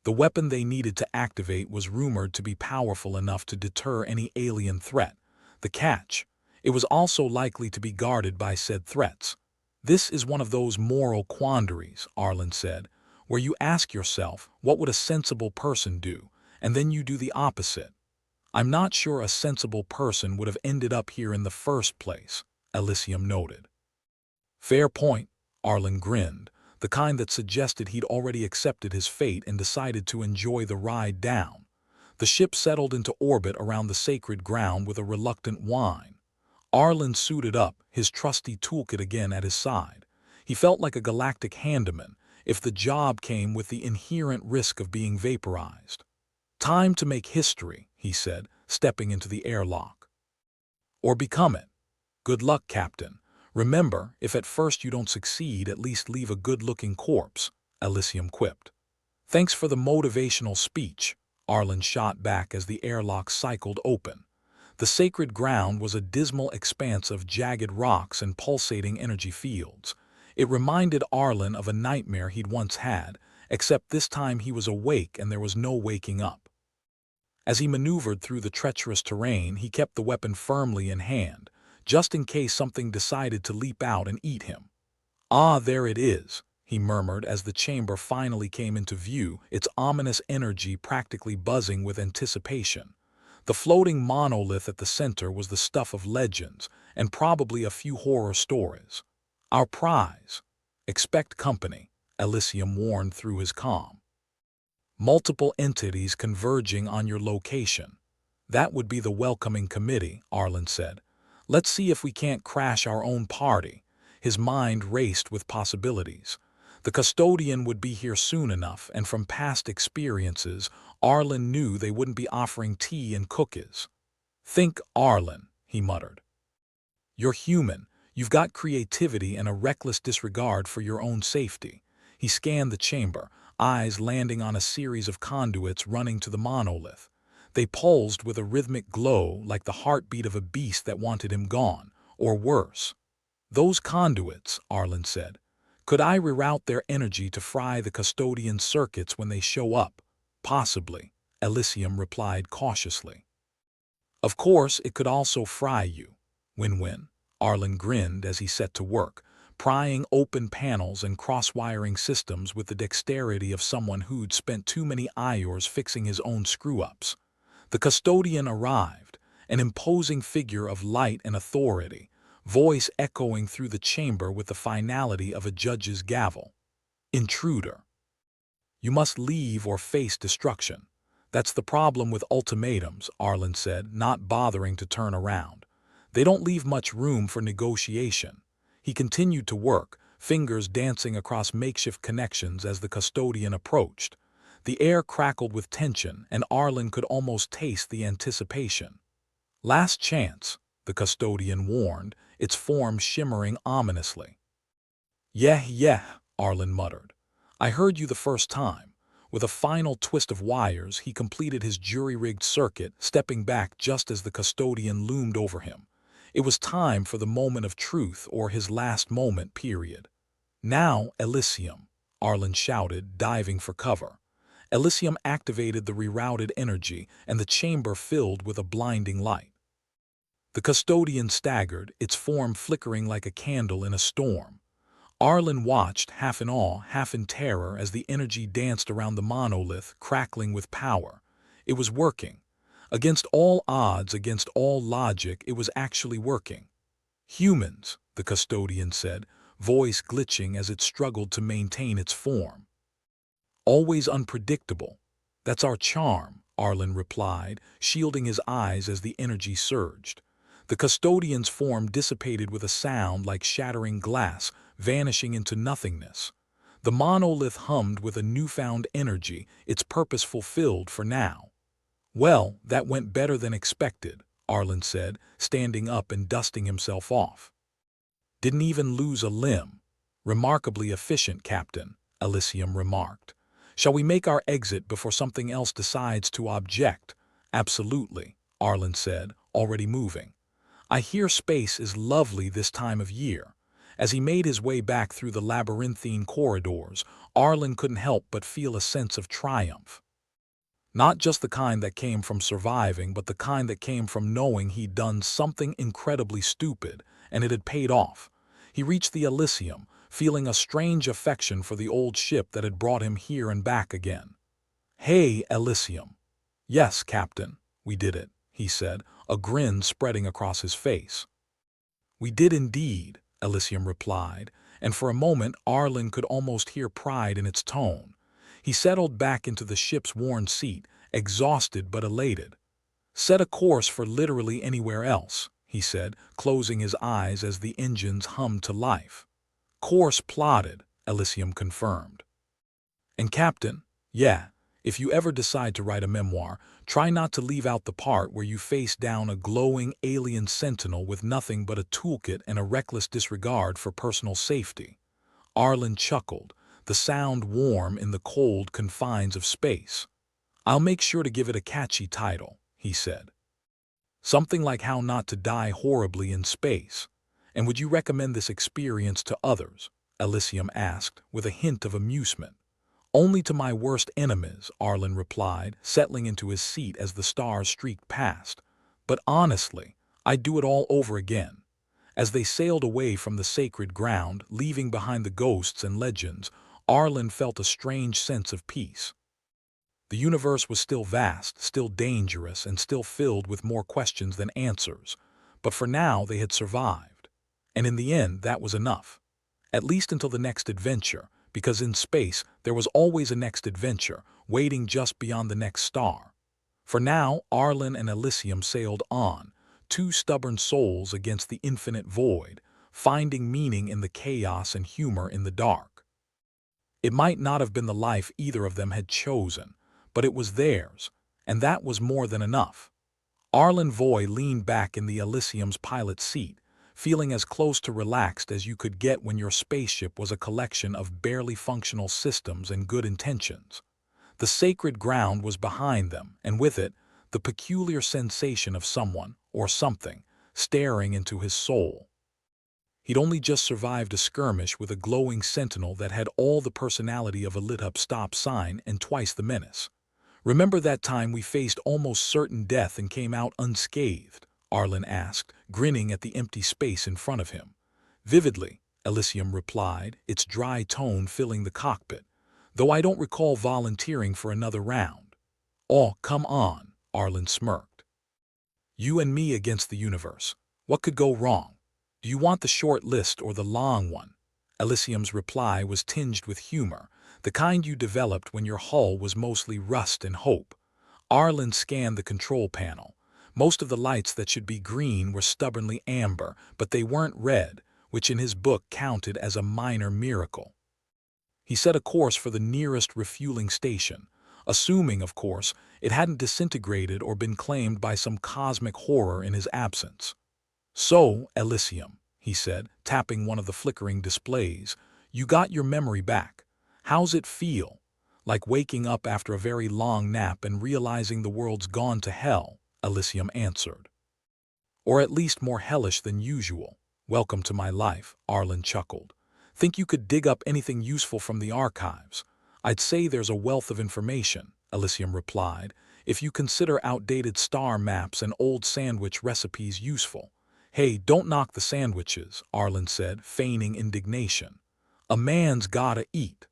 S1: The weapon they needed to activate was rumored to be powerful enough to deter any alien threat. The catch: it was also likely to be guarded by said threats. "This is one of those moral quandaries," Arlin said, "where you ask yourself, what would a sensible person do, and then you do the opposite." "I'm not sure a sensible person would have ended up here in the first place," Elysium noted. "Fair point," Arlin grinned, the kind that suggested he'd already accepted his fate and decided to enjoy the ride down. The ship settled into orbit around the sacred ground with a reluctant whine. Arlin suited up, his trusty toolkit again at his side. He felt like a galactic handyman, if the job came with the inherent risk of being vaporized. "Time to make history," he said, stepping into the airlock. "Or become it. Good luck, Captain. Remember, if at first you don't succeed, at least leave a good-looking corpse," Elysium quipped. "Thanks for the motivational speech," Arlin shot back as the airlock cycled open. The sacred ground was a dismal expanse of jagged rocks and pulsating energy fields. It reminded Arlin of a nightmare he'd once had, except this time he was awake and there was no waking up. As he maneuvered through the treacherous terrain, he kept the weapon firmly in hand, just in case something decided to leap out and eat him. "Ah, there it is," he murmured as the chamber finally came into view, its ominous energy practically buzzing with anticipation. The floating monolith at the center was the stuff of legends, and probably a few horror stories. "Our prize. Expect company," Elysium warned through his comm. "Multiple entities converging on your location." "That would be the welcoming committee," Arlin said. "Let's see if we can't crash our own party." His mind raced with possibilities. The custodian would be here soon enough, and from past experiences, Arlin knew they wouldn't be offering tea and cookies. "Think, Arlin," he muttered. "You're human. You've got creativity and a reckless disregard for your own safety." He scanned the chamber, eyes landing on a series of conduits running to the monolith. They pulsed with a rhythmic glow like the heartbeat of a beast that wanted him gone, or worse. "Those conduits," Arlin said. "Could I reroute their energy to fry the custodian's circuits when they show up?" "Possibly," Elysium replied cautiously. "Of course, it could also fry you." "Win-win," Arlin grinned as he set to work, prying open panels and cross-wiring systems with the dexterity of someone who'd spent too many hours fixing his own screw-ups. The custodian arrived, an imposing figure of light and authority, voice echoing through the chamber with the finality of a judge's gavel. "Intruder. You must leave or face destruction." "That's the problem with ultimatums," Arlin said, not bothering to turn around. "They don't leave much room for negotiation." He continued to work, fingers dancing across makeshift connections as the custodian approached. The air crackled with tension, and Arlin could almost taste the anticipation. "Last chance," the custodian warned, its form shimmering ominously. Yeah, Arlin muttered. "I heard you the first time." With a final twist of wires, he completed his jury-rigged circuit, stepping back just as the custodian loomed over him. It was time for the moment of truth, or his last moment, period. "Now, Elysium," Arlin shouted, diving for cover. Elysium activated the rerouted energy, and the chamber filled with a blinding light. The custodian staggered, its form flickering like a candle in a storm. Arlin watched, half in awe, half in terror, as the energy danced around the monolith, crackling with power. It was working. Against all odds, against all logic, it was actually working. "Humans," the custodian said, voice glitching as it struggled to maintain its form. "Always unpredictable. That's our charm," Arlin replied, shielding his eyes as the energy surged. The custodian's form dissipated with a sound like shattering glass, vanishing into nothingness. The monolith hummed with a newfound energy, its purpose fulfilled for now. "Well, that went better than expected," Arlin said, standing up and dusting himself off. "Didn't even lose a limb. Remarkably efficient, Captain," Elysium remarked. "Shall we make our exit before something else decides to object?" "Absolutely," Arlin said, already moving. "I hear space is lovely this time of year." As he made his way back through the labyrinthine corridors, Arlin couldn't help but feel a sense of triumph. Not just the kind that came from surviving, but the kind that came from knowing he'd done something incredibly stupid, and it had paid off. He reached the Elysium, feeling a strange affection for the old ship that had brought him here and back again. "Hey, Elysium." "Yes, Captain, we did it," he said, a grin spreading across his face. "We did indeed," Elysium replied, and for a moment Arlin could almost hear pride in its tone. He settled back into the ship's worn seat, exhausted but elated. "Set a course for literally anywhere else," he said, closing his eyes as the engines hummed to life. "Course plotted," Elysium confirmed. "And Captain, yeah, if you ever decide to write a memoir, try not to leave out the part where you face down a glowing alien sentinel with nothing but a toolkit and a reckless disregard for personal safety." Arlin chuckled, the sound warm in the cold confines of space. "I'll make sure to give it a catchy title," he said. "Something like How Not to Die Horribly in Space." "And would you recommend this experience to others?" Elysium asked, with a hint of amusement. "Only to my worst enemies," Arlin replied, settling into his seat as the stars streaked past. "But honestly, I'd do it all over again." As they sailed away from the sacred ground, leaving behind the ghosts and legends, Arlin felt a strange sense of peace. The universe was still vast, still dangerous, and still filled with more questions than answers. But for now they had survived. And in the end, that was enough. At least until the next adventure, because in space there was always a next adventure, waiting just beyond the next star. For now, Arlin and Elysium sailed on, two stubborn souls against the infinite void, finding meaning in the chaos and humor in the dark. It might not have been the life either of them had chosen, but it was theirs, and that was more than enough. Arlin Voy leaned back in the Elysium's pilot seat, feeling as close to relaxed as you could get when your spaceship was a collection of barely functional systems and good intentions. The sacred ground was behind them, and with it, the peculiar sensation of someone, or something, staring into his soul. He'd only just survived a skirmish with a glowing sentinel that had all the personality of a lit-up stop sign and twice the menace. "Remember that time we faced almost certain death and came out unscathed?" Arlin asked, grinning at the empty space in front of him. "Vividly," Elysium replied, its dry tone filling the cockpit, "though I don't recall volunteering for another round." "Oh, come on," Arlin smirked. "You and me against the universe. What could go wrong? Do you want the short list or the long one?" Elysium's reply was tinged with humor, the kind you developed when your hull was mostly rust and hope. Arlin scanned the control panel. Most of the lights that should be green were stubbornly amber, but they weren't red, which in his book counted as a minor miracle. He set a course for the nearest refueling station, assuming, of course, it hadn't disintegrated or been claimed by some cosmic horror in his absence. "So, Elysium," he said, tapping one of the flickering displays, "you got your memory back. How's it feel?" "Like waking up after a very long nap and realizing the world's gone to hell," Elysium answered. Or at least more hellish than usual. Welcome to my life, Arlin chuckled. Think you could dig up anything useful from the archives? I'd say there's a wealth of information, Elysium replied, if you consider outdated star maps and old sandwich recipes useful. Hey, don't knock the sandwiches, Arlin said, feigning indignation. A man's gotta eat.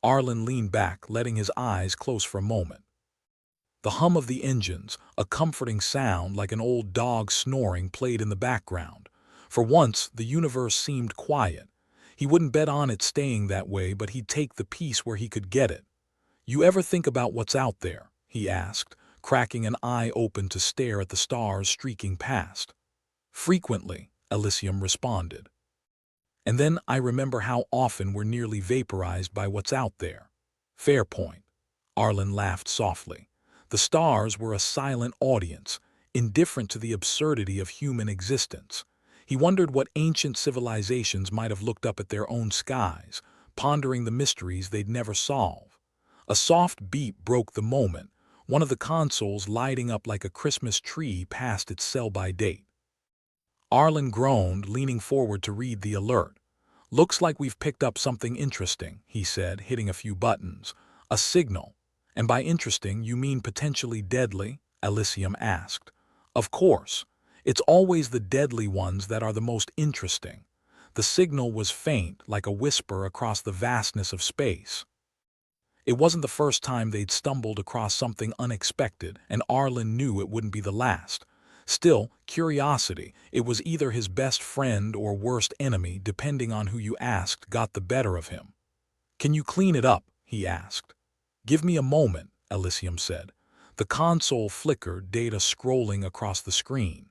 S1: Arlin leaned back, letting his eyes close for a moment. The hum of the engines, a comforting sound like an old dog snoring, played in the background. For once, the universe seemed quiet. He wouldn't bet on it staying that way, but he'd take the peace where he could get it. You ever think about what's out there? He asked, cracking an eye open to stare at the stars streaking past. Frequently, Elysium responded. And then I remember how often we're nearly vaporized by what's out there. Fair point. Arlin laughed softly. The stars were a silent audience, indifferent to the absurdity of human existence. He wondered what ancient civilizations might have looked up at their own skies, pondering the mysteries they'd never solve. A soft beep broke the moment, one of the consoles lighting up like a Christmas tree past its sell-by date. Arlin groaned, leaning forward to read the alert. Looks like we've picked up something interesting, he said, hitting a few buttons. A signal. And by interesting, you mean potentially deadly? Elysium asked. Of course. It's always the deadly ones that are the most interesting. The signal was faint, like a whisper across the vastness of space. It wasn't the first time they'd stumbled across something unexpected, and Arlin knew it wouldn't be the last. Still, curiosity, it was either his best friend or worst enemy, depending on who you asked, got the better of him. Can you clean it up? He asked. Give me a moment, Elysium said. The console flickered, data scrolling across the screen.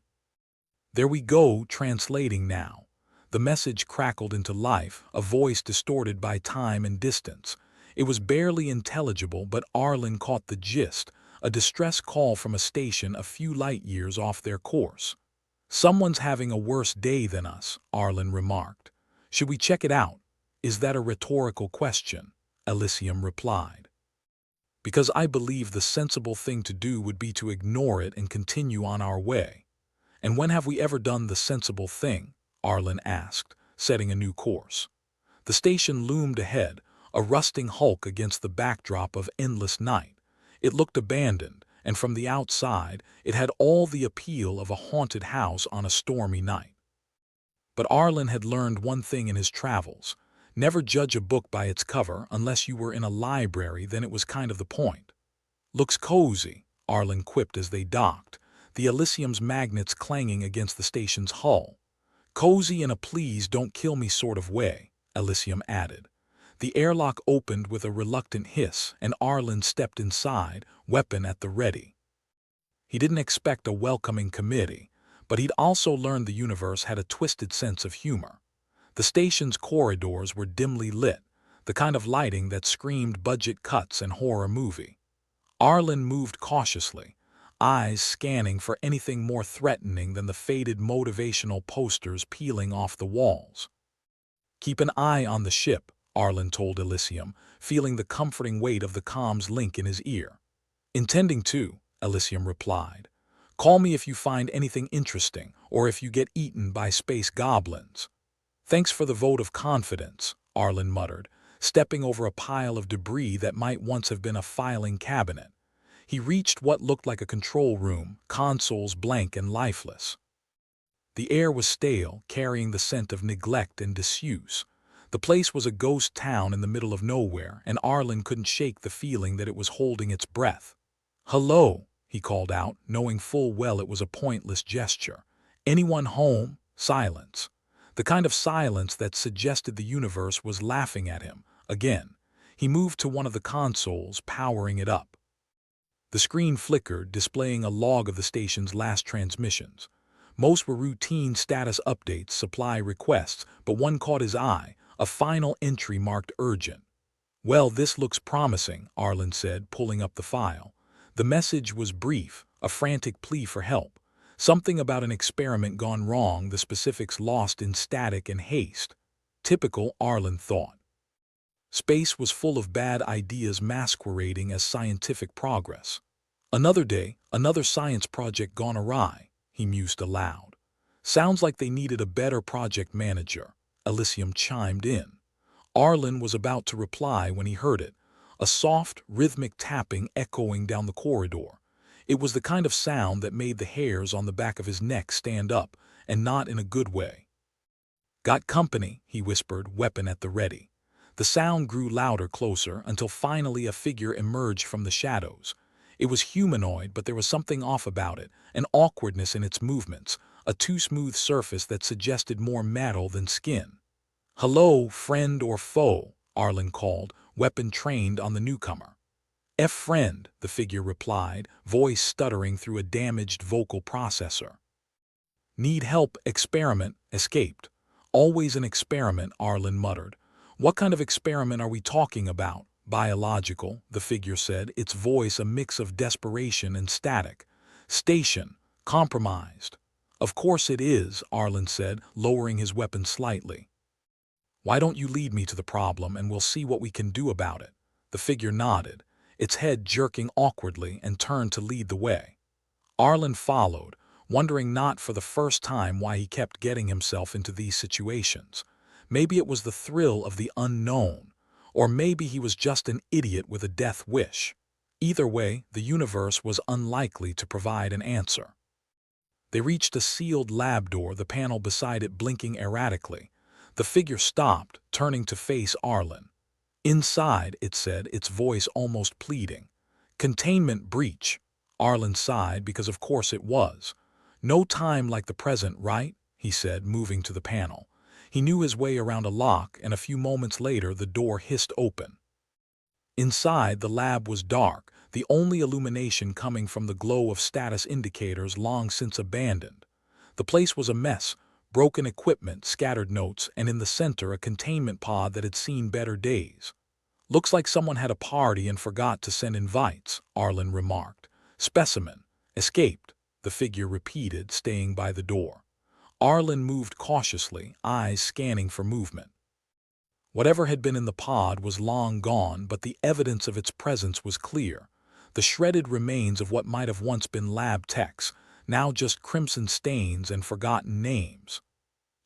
S1: There we go, translating now. The message crackled into life, a voice distorted by time and distance. It was barely intelligible, but Arlin caught the gist, a distress call from a station a few light years off their course. Someone's having a worse day than us, Arlin remarked. Should we check it out? Is that a rhetorical question? Elysium replied. Because I believe the sensible thing to do would be to ignore it and continue on our way. And when have we ever done the sensible thing? Arlin asked, setting a new course. The station loomed ahead, a rusting hulk against the backdrop of endless night. It looked abandoned, and from the outside, it had all the appeal of a haunted house on a stormy night. But Arlin had learned one thing in his travels. Never judge a book by its cover unless you were in a library, then it was kind of the point. Looks cozy, Arlin quipped as they docked, the Elysium's magnets clanging against the station's hull. Cozy in a please don't kill me sort of way, Elysium added. The airlock opened with a reluctant hiss, and Arlin stepped inside, weapon at the ready. He didn't expect a welcoming committee, but he'd also learned the universe had a twisted sense of humor. The station's corridors were dimly lit, the kind of lighting that screamed budget cuts and horror movie. Arlin moved cautiously, eyes scanning for anything more threatening than the faded motivational posters peeling off the walls. Keep an eye on the ship, Arlin told Elysium, feeling the comforting weight of the comms link in his ear. Intending to, Elysium replied. Call me if you find anything interesting, or if you get eaten by space goblins. Thanks for the vote of confidence, Arlin muttered, stepping over a pile of debris that might once have been a filing cabinet. He reached what looked like a control room, consoles blank and lifeless. The air was stale, carrying the scent of neglect and disuse. The place was a ghost town in the middle of nowhere, and Arlin couldn't shake the feeling that it was holding its breath. Hello, he called out, knowing full well it was a pointless gesture. Anyone home? Silence. The kind of silence that suggested the universe was laughing at him. Again, he moved to one of the consoles, powering it up. The screen flickered, displaying a log of the station's last transmissions. Most were routine status updates, supply requests, but one caught his eye, a final entry marked urgent. Well, this looks promising, Arlin said, pulling up the file. The message was brief, a frantic plea for help. Something about an experiment gone wrong, the specifics lost in static and haste. Typical, Arlin thought. Space was full of bad ideas masquerading as scientific progress. Another day, another science project gone awry, he mused aloud. Sounds like they needed a better project manager, Elysium chimed in. Arlin was about to reply when he heard it, a soft, rhythmic tapping echoing down the corridor. It was the kind of sound that made the hairs on the back of his neck stand up, and not in a good way. "Got company," he whispered, weapon at the ready. The sound grew louder, closer, until finally a figure emerged from the shadows. It was humanoid, but there was something off about it, an awkwardness in its movements, a too smooth surface that suggested more metal than skin. "Hello, friend or foe?" Arlin called, weapon trained on the newcomer. "Friend," the figure replied, voice stuttering through a damaged vocal processor. "Need help, experiment, escaped." "Always an experiment," Arlin muttered. "What kind of experiment are we talking about?" "Biological," the figure said, its voice a mix of desperation and static. "Station, compromised." "Of course it is," Arlin said, lowering his weapon slightly. "Why don't you lead me to the problem and we'll see what we can do about it?" The figure nodded, its head jerking awkwardly, and turned to lead the way. Arlin followed, wondering not for the first time why he kept getting himself into these situations. Maybe it was the thrill of the unknown, or maybe he was just an idiot with a death wish. Either way, the universe was unlikely to provide an answer. They reached a sealed lab door, the panel beside it blinking erratically. The figure stopped, turning to face Arlin. "Inside," it said, its voice almost pleading. "Containment breach." Arlin sighed, because of course it was. "No time like the present, right?" he said, moving to the panel. He knew his way around a lock, and a few moments later the door hissed open. Inside, the lab was dark, the only illumination coming from the glow of status indicators long since abandoned. The place was a mess, broken equipment, scattered notes, and in the center a containment pod that had seen better days. "Looks like someone had a party and forgot to send invites," Arlin remarked. "Specimen. Escaped," the figure repeated, staying by the door. Arlin moved cautiously, eyes scanning for movement. Whatever had been in the pod was long gone, but the evidence of its presence was clear. The shredded remains of what might have once been lab techs, now just crimson stains and forgotten names.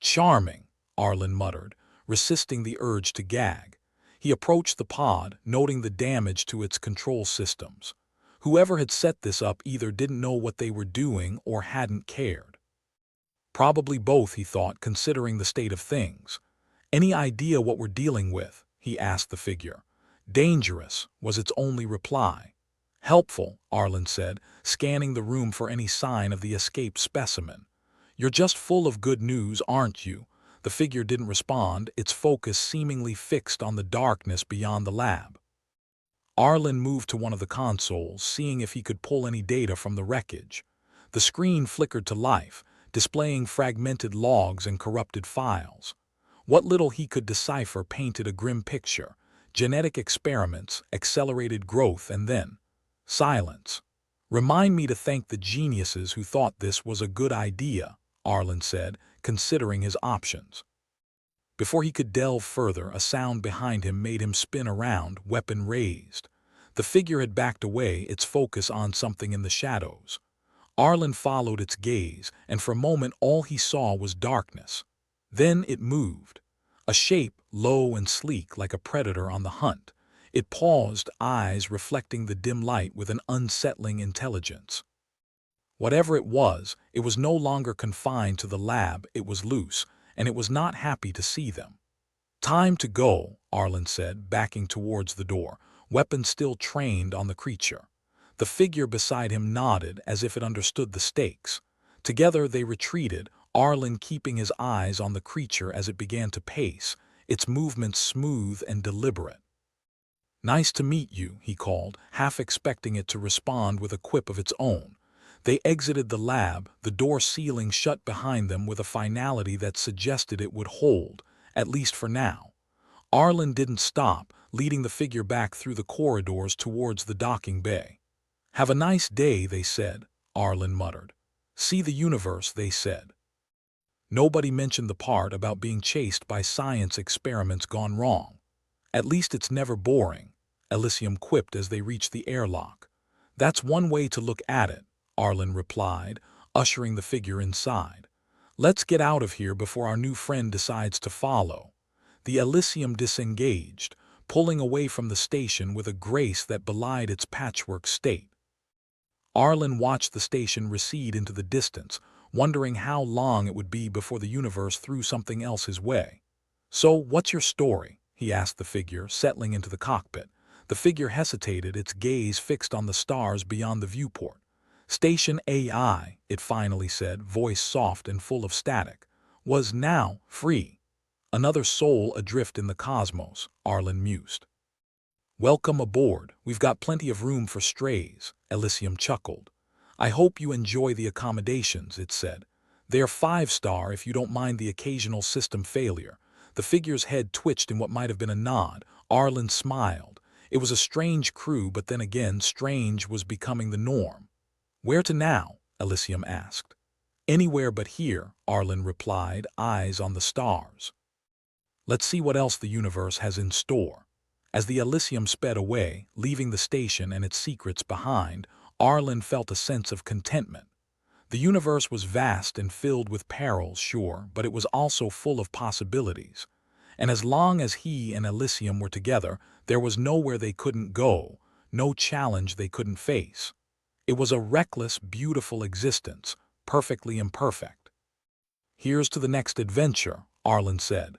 S1: "Charming," Arlin muttered, resisting the urge to gag. He approached the pod, noting the damage to its control systems. Whoever had set this up either didn't know what they were doing or hadn't cared. Probably both, he thought, considering the state of things. "Any idea what we're dealing with?" he asked the figure. "Dangerous," was its only reply. "Helpful," Arlin said, scanning the room for any sign of the escaped specimen. "You're just full of good news, aren't you?" The figure didn't respond, its focus seemingly fixed on the darkness beyond the lab. Arlin moved to one of the consoles, seeing if he could pull any data from the wreckage. The screen flickered to life, displaying fragmented logs and corrupted files. What little he could decipher painted a grim picture: genetic experiments, accelerated growth, and then silence. "Remind me to thank the geniuses who thought this was a good idea," Arlin said, considering his options. Before he could delve further, a sound behind him made him spin around, weapon raised. The figure had backed away, its focus on something in the shadows. Arlin followed its gaze, and for a moment all he saw was darkness. Then it moved. A shape, low and sleek like a predator on the hunt. It paused, eyes reflecting the dim light with an unsettling intelligence. Whatever it was no longer confined to the lab, it was loose, and it was not happy to see them. "Time to go," Arlin said, backing towards the door, weapon still trained on the creature. The figure beside him nodded as if it understood the stakes. Together they retreated, Arlin keeping his eyes on the creature as it began to pace, its movements smooth and deliberate. "Nice to meet you," he called, half expecting it to respond with a quip of its own. They exited the lab, the door sealing shut behind them with a finality that suggested it would hold, at least for now. Arlin didn't stop, leading the figure back through the corridors towards the docking bay. "Have a nice day," they said, Arlin muttered. "See the universe," they said. Nobody mentioned the part about being chased by science experiments gone wrong. "At least it's never boring," Elysium quipped as they reached the airlock. "That's one way to look at it," Arlin replied, ushering the figure inside. Let's get out of here before our new friend decides to follow. The Elysium disengaged, pulling away from the station with a grace that belied its patchwork state. Arlin watched the station recede into the distance, wondering how long it would be before the universe threw something else his way. "So, what's your story?" he asked the figure, settling into the cockpit. The figure hesitated, its gaze fixed on the stars beyond the viewport. "Station AI," it finally said, voice soft and full of static, "was now free. Another soul adrift in the cosmos," Arlin mused. "Welcome aboard. We've got plenty of room for strays," Elysium chuckled. "I hope you enjoy the accommodations," it said. "They're 5-star if you don't mind the occasional system failure." The figure's head twitched in what might have been a nod. Arlen smiled. It was a strange crew, but then again, strange was becoming the norm. "Where to now?" Elysium asked. "Anywhere but here," Arlen replied, eyes on the stars. "Let's see what else the universe has in store." As the Elysium sped away, leaving the station and its secrets behind, Arlen felt a sense of contentment. The universe was vast and filled with perils, sure, but it was also full of possibilities. And as long as he and Elysium were together, there was nowhere they couldn't go, no challenge they couldn't face. It was a reckless, beautiful existence, perfectly imperfect. "Here's to the next adventure," Arlen said,